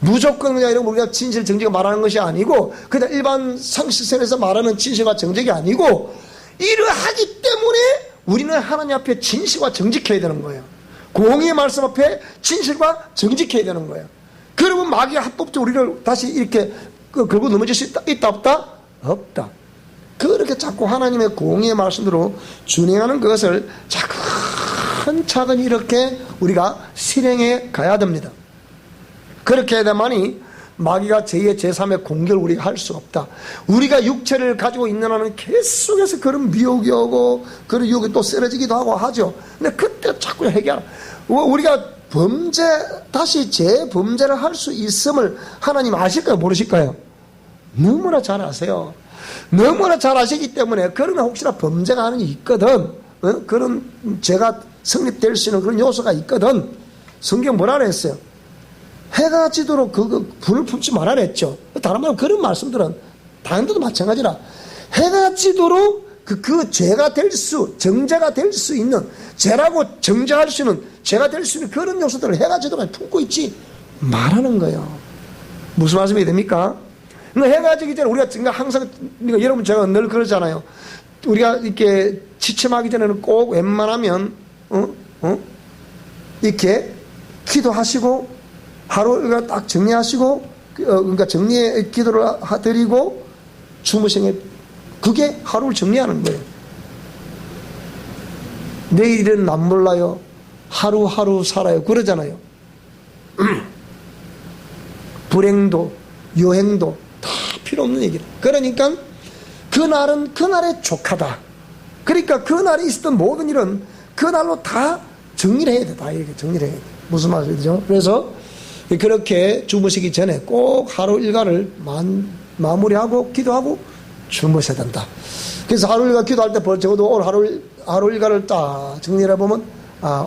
무조건 그냥 이런 우리가 진실 정직을 말하는 것이 아니고 그냥 일반 상식선에서 말하는 진실과 정직이 아니고 이러하기 때문에 우리는 하나님 앞에 진실과 정직해야 되는 거예요. 공의의 말씀 앞에 진실과 정직해야 되는 거예요. 그러면 마귀가 합법적으로 우리를 다시 이렇게 걸고 넘어질 수 있다 없다? 없다. 그렇게 자꾸 하나님의 공의의 말씀대로 준행하는 것을 차근차근 이렇게 우리가 실행해 가야 됩니다. 그렇게 해야만이 마귀가 제2의 제3의 공격을 우리가 할 수 없다. 우리가 육체를 가지고 있는 한은 계속해서 그런 미혹이 오고 그런 유혹이 또 쓰러지기도 하고 하죠. 근데 그때 자꾸 해결. 우리가 다시 재범죄를 할 수 있음을 하나님 아실까요? 모르실까요? 너무나 잘 아세요. 너무나 잘 아시기 때문에 그러면 혹시나 범죄가 하는 게 있거든, 그런 죄가 성립될 수 있는 그런 요소가 있거든. 성경 뭐라 그랬어요? 해가 지도록 불을 품지 말라 그랬죠. 다른 말로 그런 말씀들은 다른 데도 마찬가지라. 해가 지도록 그 죄가 정죄가 될 수 있는, 죄라고 정죄할 수 있는, 죄가 될 수 있는 그런 요소들을 해가 지도록 품고 있지 말하는 거예요. 무슨 말씀이 됩니까? 해가 지기 전에 우리가 항상, 여러분 제가 늘 그러잖아요. 우리가 이렇게 취침하기 전에는 꼭 웬만하면, 이렇게 기도하시고, 하루가 딱 정리하시고, 그러니까 정리의 기도를 드리고, 주무시는 게, 그게 하루를 정리하는 거예요. 내일은 안 몰라요. 하루하루 살아요. 그러잖아요. 불행도, 여행도 다 필요 없는 얘기다. 그러니까, 그날은 그날에 족하다. 그러니까 그날에 있었던 모든 일은 그날로 다 정리를 해야 돼. 다 이렇게 정리를 해야 돼. 무슨 말이죠? 그래서, 그렇게 주무시기 전에 꼭 하루 일과를 마무리하고 기도하고 주무셔야 된다. 그래서 하루 일과 기도할 때 적어도 오늘 하루 일과를 딱 정리해 보면,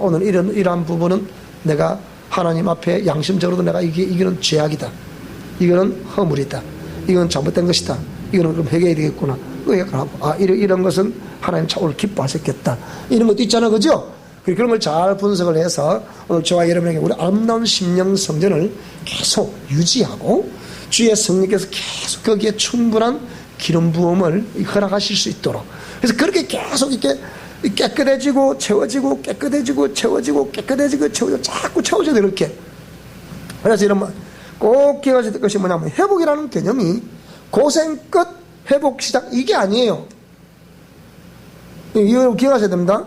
오늘 이러한 부분은 내가 하나님 앞에 양심적으로도 내가 이거는 죄악이다. 이거는 허물이다. 이건 잘못된 것이다. 이거는 그럼 회개해야 되겠구나. 이런 것은 하나님 참 오늘 기뻐하셨겠다. 이런 것도 있잖아. 그죠? 그런 걸 잘 분석을 해서 오늘 저와 여러분에게 우리 아름다운 심령 성전을 계속 유지하고 주의 성령께서 계속 거기에 충분한 기름 부음을 허락하실 수 있도록, 그래서 그렇게 계속 이렇게 깨끗해지고 채워지고 깨끗해지고 채워지고 깨끗해지고 채워지고 자꾸 채워져야 돼. 그렇게. 그래서 이런 말 꼭 기억하셔야 될 것이 뭐냐면, 회복이라는 개념이 고생 끝 회복 시작 이게 아니에요. 이거 기억하셔야 됩니다.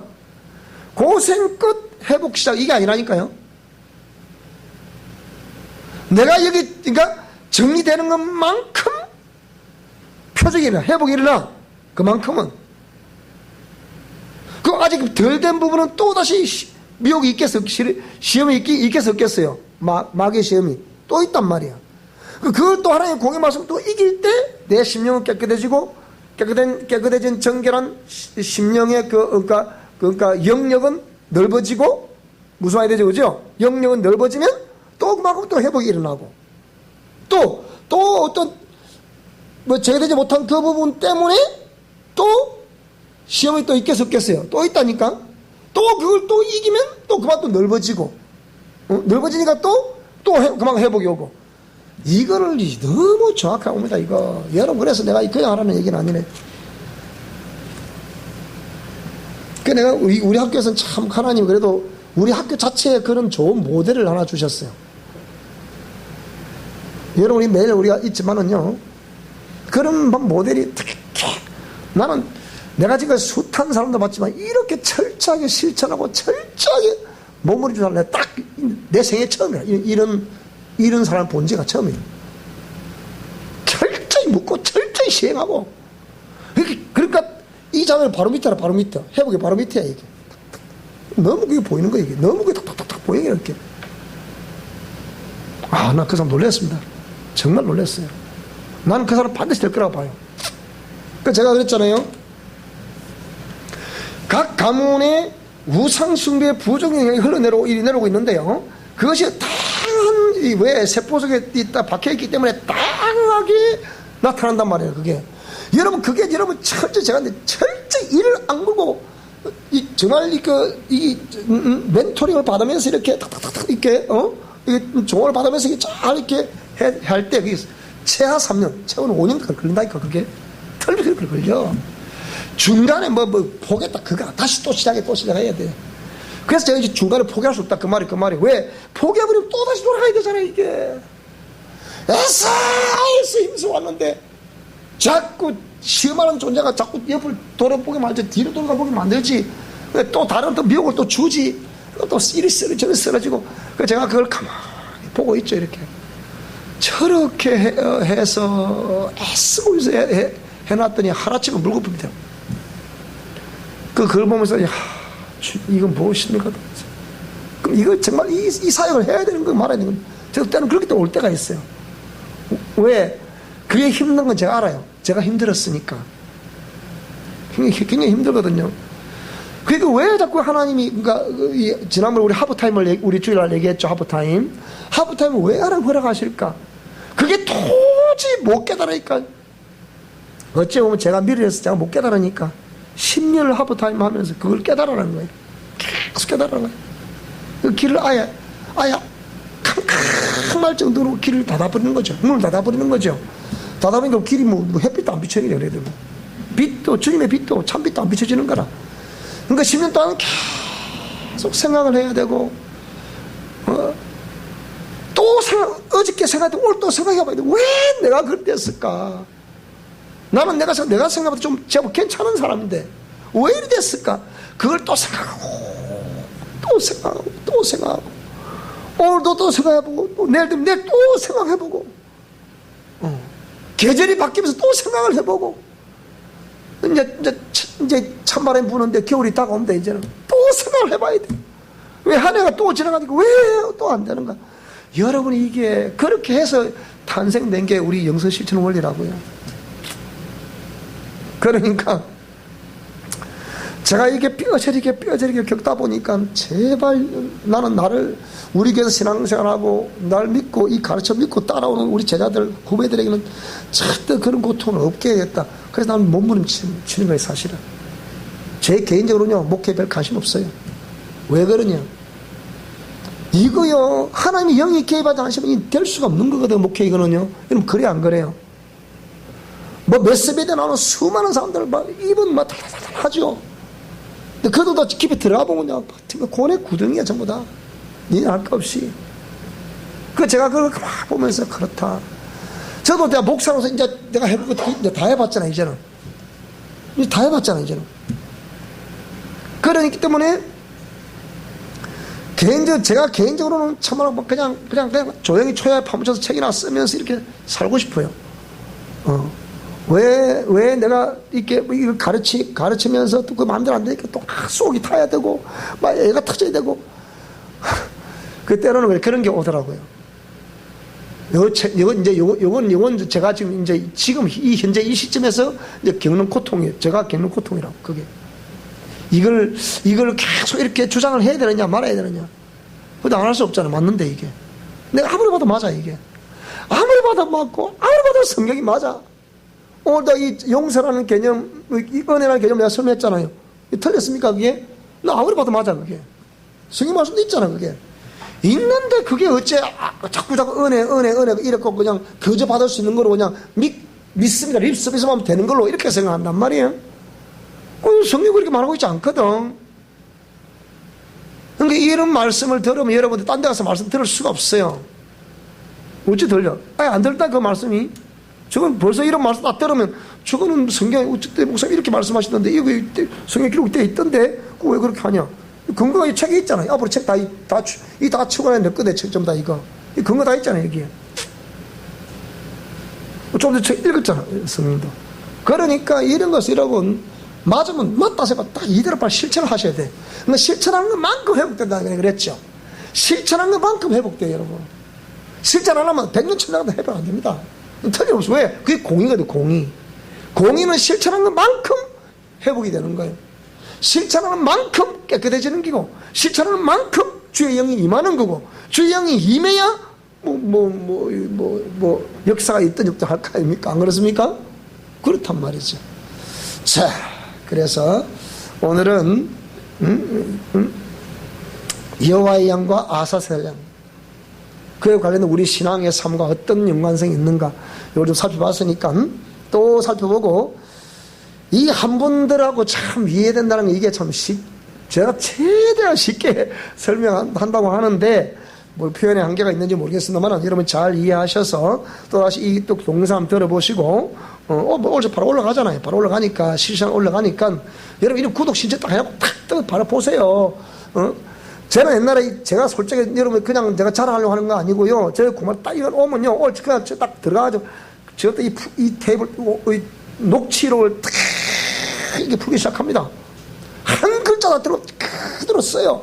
고생 끝 회복 시작 이게 아니라니까요. 내가 그러니까 정리되는 것만큼 표적이 일어나, 회복이 일어나. 그만큼은. 그 아직 덜 된 부분은 또다시 미혹이 있겠어요? 시험이 있겠어요? 없겠어요? 마귀의 시험이 또 있단 말이야. 그걸 또 하나님의 공의 말씀 또 이길 때 내 심령은 깨끗해지고, 깨끗해진 정결한 심령의 그러니까 영역은 넓어지고, 무슨 말이 되죠? 그죠? 영역은 넓어지면 또 그만큼 또 회복이 일어나고, 또 어떤 제대되지 못한 그 부분 때문에 또 시험이 또 있겠어, 없겠어요? 또 있다니까? 또 그걸 또 이기면 또 그만 또 넓어지고, 넓어지니까 그만 회복이 오고. 이거를 너무 정확하게 옵니다, 이거. 여러분, 그래서 내가 그냥 하라는 얘기는 아니네. 그 내가 우리 학교에서는 참 하나님 그래도 우리 학교 자체에 그런 좋은 모델을 하나 주셨어요. 여러분, 우리 매일 우리가 있지만은요, 그런 모델이 특히 나는 내가 지금 숱한 사람도 봤지만 이렇게 철저하게 실천하고 철저하게 몸을 주는 사람 딱 내 생애 처음이야. 이런 사람 본 지가 처음이야. 철저히 묻고 철저히 시행하고. 그러니까 이 장면 바로 밑에라, 바로 밑에. 회복이 바로 밑에야, 이게. 너무 그게 보이는 거야, 이게. 너무 그게 탁탁탁 보이게 이렇게. 아, 나 그 사람 놀랐습니다. 정말 놀랐어요. 나는 그 사람 반드시 될 거라고 봐요. 그러니까 제가 그랬잖아요. 각 가문의 우상숭배의 부정영향이 내려오고 있는데요. 그것이 다양한, 왜 세포 속에 있다 박혀있기 때문에 다양하게 나타난단 말이에요, 그게. 여러분, 그게 여러분, 제가 철저히 이를 악물고, 정말 이 멘토링을 받으면서 이렇게 탁탁탁 이렇게, 조언을 받으면서 잘 이렇게 할 때, 그게 최하 3년, 최후는 5년까지 걸린다니까, 그게. 털비 걸려. 중간에 포기했다, 그거 다시 또 시작해야 돼. 그래서 제가 이제 중간에 포기할 수 없다, 그 말이. 왜? 포기해버리면 또 다시 돌아가야 되잖아요, 이게. 애써 힘써 왔는데, 자꾸 시험하는 존재가 자꾸 옆을 돌아보게 만들지, 뒤로 돌아보게 만들지, 또 다른 또 미혹을 또 주지, 또 이리 쓰러지고 저리 쓰러지고. 그래서 제가 그걸 가만히 보고 있죠, 이렇게. 저렇게 해서 애쓰고 해놨더니 하루아침에 물거품이 돼요. 그걸 보면서, 이건 무엇입니까? 그럼 이걸 정말 이 사역을 해야 되는 거 말아야 되는 거. 제가 때는 그렇게 또 올 때가 있어요. 왜? 그게 힘든 건 제가 알아요. 제가 힘들었으니까. 굉장히 힘들거든요. 그러니까 왜 자꾸 하나님이, 그러니까 지난번에 우리 하프타임을 우리 주일날 얘기했죠, 하프타임을 왜 허락하실까? 그게 도저히 못 깨달으니까. 어찌 보면 제가 미래에서 제가 못 깨달으니까 10년을 하프타임 하면서 그걸 깨달으라는 거예요. 계속 깨달으라는 거예요. 그 길을 아예 캄캄할 정도로 길을 닫아버리는 거죠. 문을 닫아버리는 거죠. 닫아버리니까 길이 햇빛도 안 비춰지게 그래야 되고, 빛도, 주님의 빛도, 참빛도 안 비춰지는 거라. 그러니까 10년 동안 계속 생각을 해야 되고, 어저께 생각했는데 오늘 또 생각해봐야 돼. 왜 내가 그랬을까? 나는 내가 생각보다 좀 제법 괜찮은 사람인데 왜 이리 됐을까? 그걸 또 생각하고 또 생각하고 오늘도 또 생각해보고 또 내일 또 생각해보고 계절이 바뀌면서 또 생각을 해보고 이제 찬바람이 부는데 겨울이 다가온다. 이제는 또 생각을 해봐야 돼. 왜 한 해가 또 지나가니까 왜 또 안 되는가? 여러분이 이게 그렇게 해서 탄생된 게 우리 영성실천 원리라고요. 그러니까 제가 이게 뼈저리게 겪다 보니까 제발 나는 우리 교회에서 신앙생활하고 날 믿고 이 가르쳐 믿고 따라오는 우리 제자들 후배들에게는 절대 그런 고통을 없게 해야겠다. 그래서 나는 몸부림치는 거예요, 사실은. 제 개인적으로는요, 목회에 별 관심 없어요. 왜 그러냐? 이거요, 하나님이 영이 개입하지 않으시면 될 수가 없는 거거든요, 목회 이거는요. 여러분, 그래 안 그래요? 메시지에 나오는 수많은 사람들 입은 탈탈탈 하죠. 근데 그것도 깊이 들어가 보면요, 고뇌 구덩이야, 전부 다. 니네 할 거 없이. 제가 그걸 막 보면서 그렇다. 저도 내가 목사로서 이제 내가 해볼 거 다 해봤잖아, 이제는. 다 해봤잖아, 이제는. 그러기 때문에 제가 개인적으로는 참으로 그냥 조용히 초야에 파묻혀서 책이나 쓰면서 이렇게 살고 싶어요. 왜 내가 이렇게 이걸 가르치면서 또 그 마음대로 안 되니까 또 속이 타야 되고, 막 애가 터져야 되고. 때로는 그런 게 오더라고요. 요건 제가 지금 현재 이 시점에서 이제 겪는 고통이에요. 제가 겪는 고통이라고, 그게. 이걸 계속 이렇게 주장을 해야 되느냐, 말아야 되느냐. 근데 안 할 수 없잖아, 맞는데, 이게. 내가 아무리 봐도 맞아, 이게. 아무리 봐도 맞고, 아무리 봐도 성경이 맞아. 오늘도 이 용서라는 개념, 이 은혜라는 개념 내가 설명했잖아요. 틀렸습니까, 그게? 나 아무리 봐도 맞아, 그게. 성경 말씀도 있잖아, 그게. 있는데 그게 어째 자꾸 은혜 이렇게 그냥 거저 받을 수 있는 거로 그냥 믿습니다. 립서비스 하면 되는 걸로 이렇게 생각한단 말이에요. 성경이 그렇게 말하고 있지 않거든. 그러니까 이런 말씀을 들으면 여러분들 딴 데 가서 말씀 들을 수가 없어요. 어찌 들려? 아니, 안 들다 그 말씀이. 저건 벌써 이런 말씀 딱 들으면 저거는 성경에 어쨌든 목사님 이렇게 말씀하시던데 이거 성경 기록이 되어 있던데 그거 왜 그렇게 하냐? 근거가 이 책에 있잖아요. 앞으로 책 다 추가해 낼 거네. 책 좀 다 이거. 이 근거 다 있잖아요, 여기에. 좀 전에 책 읽었잖아, 성경도. 그러니까 이런 것을 여러분, 맞으면 맞다 세봐. 딱 이대로 빨리 실천을 하셔야 돼. 그러니까 실천하는 것만큼 회복된다. 그랬죠. 실천하는 것만큼 회복돼요, 여러분. 실천 안 하면 100년, 1000년도 회복 안 됩니다. 틀림없어. 왜? 그게 공의거든, 공의. 공의는 실천하는 것만큼 회복이 되는 거예요. 실천하는 만큼 깨끗해지는 거고, 실천하는 만큼 주의 영이 임하는 거고, 주의 영이 임해야 역사가 있든 없든 할 거 아닙니까? 안 그렇습니까? 그렇단 말이죠. 자, 그래서 오늘은 여호와의 양과 아사셀 양, 그에 관련된 우리 신앙의 삶과 어떤 연관성이 있는가 이걸 좀 살펴봤으니까 또 살펴보고, 이 한 분들하고 참 이해된다는 게 이게 참 제가 최대한 쉽게 설명한다고 하는데 뭐 표현의 한계가 있는지 모르겠습니다만 여러분 잘 이해하셔서 또다시 이 또 동영상 들어보시고 어제 바로 올라가잖아요. 바로 올라가니까 실시간 올라가니까 여러분 이런 구독 신청 딱 해놓고 탁 뜨고 바로 보세요. 저는 옛날에 제가 솔직히 여러분 그냥 제가 자랑하려고 하는 거 아니고요. 제가 그만 딱 이걸 오면요, 그냥 딱 들어가가지고 저도 이 테이블 녹취록을 탁 이렇게 풀기 시작합니다. 한 글자 다 그대로 써요.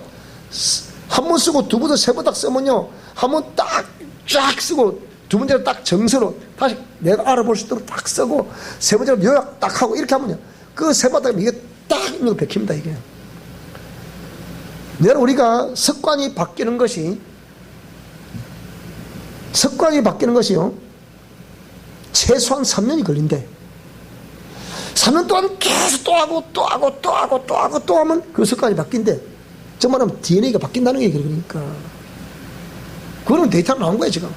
한 번 쓰고 두 번, 세 번 딱 쓰면요, 한 번 딱 쫙 쓰고 두 번째로 딱 정서로 다시 내가 알아볼 수 있도록 딱 쓰고 세 번째로 요약 딱 하고 이렇게 하면요, 그 세 번 딱 이게 딱 입력 백힙니다. 이게 우리가 습관이 바뀌는 것이요, 최소한 3년이 걸린대. 3년 동안 계속 또 하면 그 습관이 바뀐대. 정말하면 DNA가 바뀐다는 게 그러니까. 그런 데이터가 나온 거예요, 지금.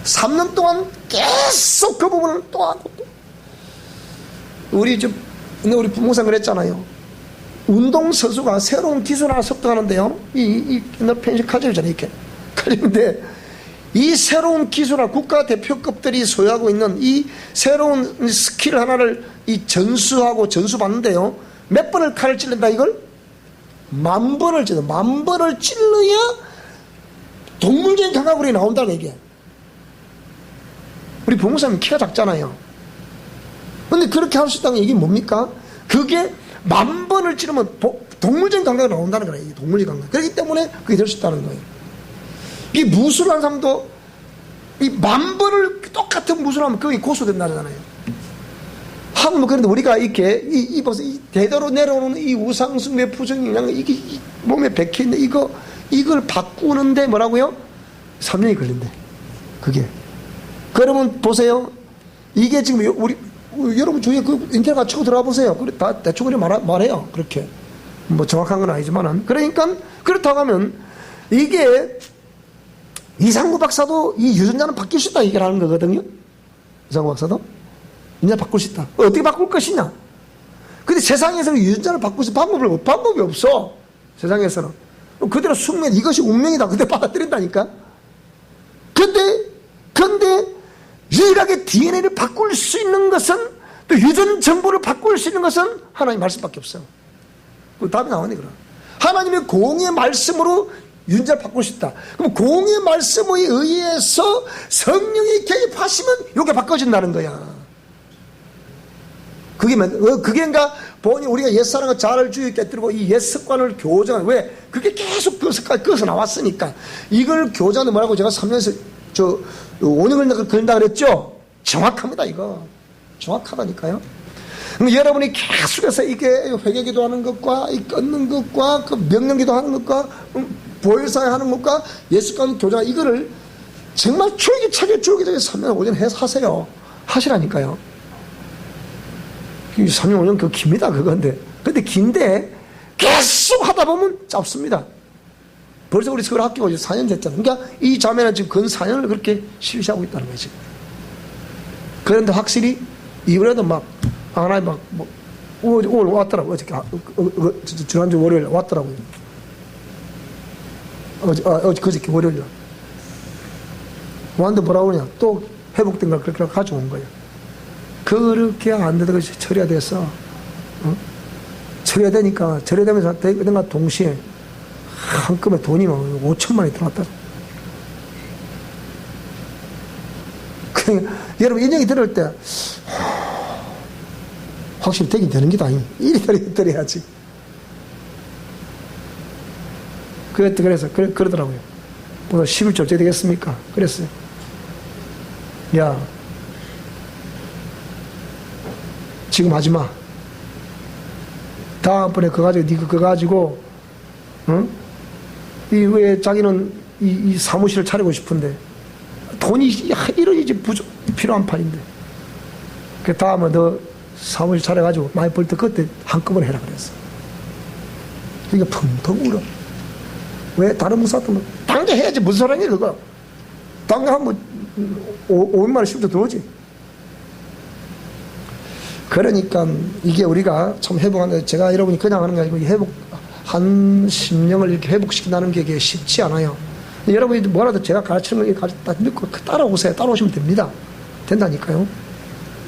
3년 동안 계속 그 부분을 또 하고 또. 우리 부모님 그랬잖아요. 운동선수가 새로운 기술 하나 습득하는데요. 옛날 펜싱 칼질이잖아요, 이렇게. 칼질인데, 이 새로운 기술을 국가대표급들이 소유하고 있는 이 새로운 스킬 하나를 전수하고 전수받는데요, 몇 번을 칼을 찔른다 이걸? 10,000번을 찔러. 10,000번을 찔러야 동물적인 감각으로 나온다는 얘기야. 우리 부모님 키가 작잖아요. 근데 그렇게 할 수 있다는 얘기 뭡니까? 그게 10,000번을 찌르면 동물적인 감각이 나온다는 거예요. 동물적인 감각. 그렇기 때문에 그게 될 수 있다는 거예요. 이 무술하는 사람도 이 10,000번을 똑같은 무술하면 그게 고소된다잖아요. 하면 그런데 우리가 이렇게 이 대대로 내려오는 이 우상숭배 부정영향 이게 이 몸에 박혀있는 이걸 바꾸는데 뭐라고요? 3년이 걸린대. 그게. 그러면 보세요. 이게 지금 여러분 주위에 그 인터넷 치고 들어가 보세요. 그래 다 대충 그렇게 말해요. 그렇게 뭐 정확한 건 아니지만은. 그러니까 그렇다고 하면 이게 이상구 박사도 이 유전자는 바뀔 수 있다 얘기를 하는 거거든요. 이상구 박사도 유전자 바꿀 수 있다. 어떻게 바꿀 것이냐? 근데 세상에서는 유전자를 바꿀 수 있는 방법이 없어. 세상에서는 그대로 숙면, 이것이 운명이다. 그대 받아들인다니까. 근데 유일하게 DNA를 바꿀 수 있는 것은, 또 유전 정보를 바꿀 수 있는 것은 하나님 말씀밖에 없어요. 그 답이 나오네. 그럼 하나님의 공의 말씀으로 유전자를 바꿀 수 있다. 그럼 공의 말씀에 의해서 성령이 개입하시면 이게 바꿔진다는 거야. 그게 그러니까 우리가 옛사람과 자를 주의 깨뜨리고 이 옛 습관을 교정하는, 왜? 그게 계속 그 습관이 끄서 나왔으니까. 이걸 교정하는 뭐라고 제가 3년에서 5년 걸린다 그랬죠? 정확합니다, 이거. 정확하다니까요. 그럼 여러분이 계속해서 이게 회개기도 하는 것과 이 끊는 것과 그 명령기도 하는 것과 보혈사회 하는 것과 옛 습관 교정, 이거를 정말 줄기차게 3년 5년 해서 하세요. 하시라니까요. 3년, 5년 그 깁니다, 그건데. 근데 긴데 계속 하다 보면 짧습니다. 벌써 우리 서울 학교가 이제 4년 됐잖아요. 그러니까 이 자매는 지금 근 4년을 그렇게 실시하고 있다는 거지. 그런데 확실히 이번에도 막 하나님 막 뭐 오늘 왔더라고. 어저께 지난주 월요일 왔더라고요. 그저께 월요일 왔는데 뭐라고 그러냐, 또 회복된 걸 그렇게 가져온 거예요. 그렇게 안 되다가 처리가 됐어. 처리가 되니까, 처리되면서 된가 동시에 한꺼번에 돈이 5천만이 들어왔다. 여러분, 인정이 들을 때 확실히 되긴 되는 게다. 이리 들어야지. 그래서 그러더라고요. 오늘 11조 어떻게 되겠습니까? 그랬어요. 야, 지금 하지 마. 다음번에 그거 가지고, 응? 왜 자기는 이 사무실을 차리고 싶은데, 돈이 1억이지 필요한 판인데. 그 다음에 너 사무실 차려가지고 많이 벌 때 그때 한꺼번에 해라 그랬어. 이게 펑펑 울어. 왜? 다른 무사도 당장 해야지. 무슨 소리야 그거. 당장 하면 500만 원 10조 들어오지. 그러니까 이게 우리가 참 회복하는, 제가 여러분이 그냥 하는 게 아니고 한 심령을 이렇게 회복시킨다는 게 이게 쉽지 않아요. 여러분이 뭐라도 제가 가르치는 거 다 믿고 따라오세요. 따라오시면 됩니다. 된다니까요.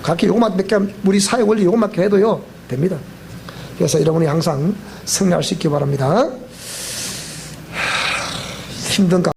각기 요것만 몇 개, 우리 사회 원리 요것만 해도요, 됩니다. 그래서 여러분이 항상 승리할 수 있기 바랍니다. 힘든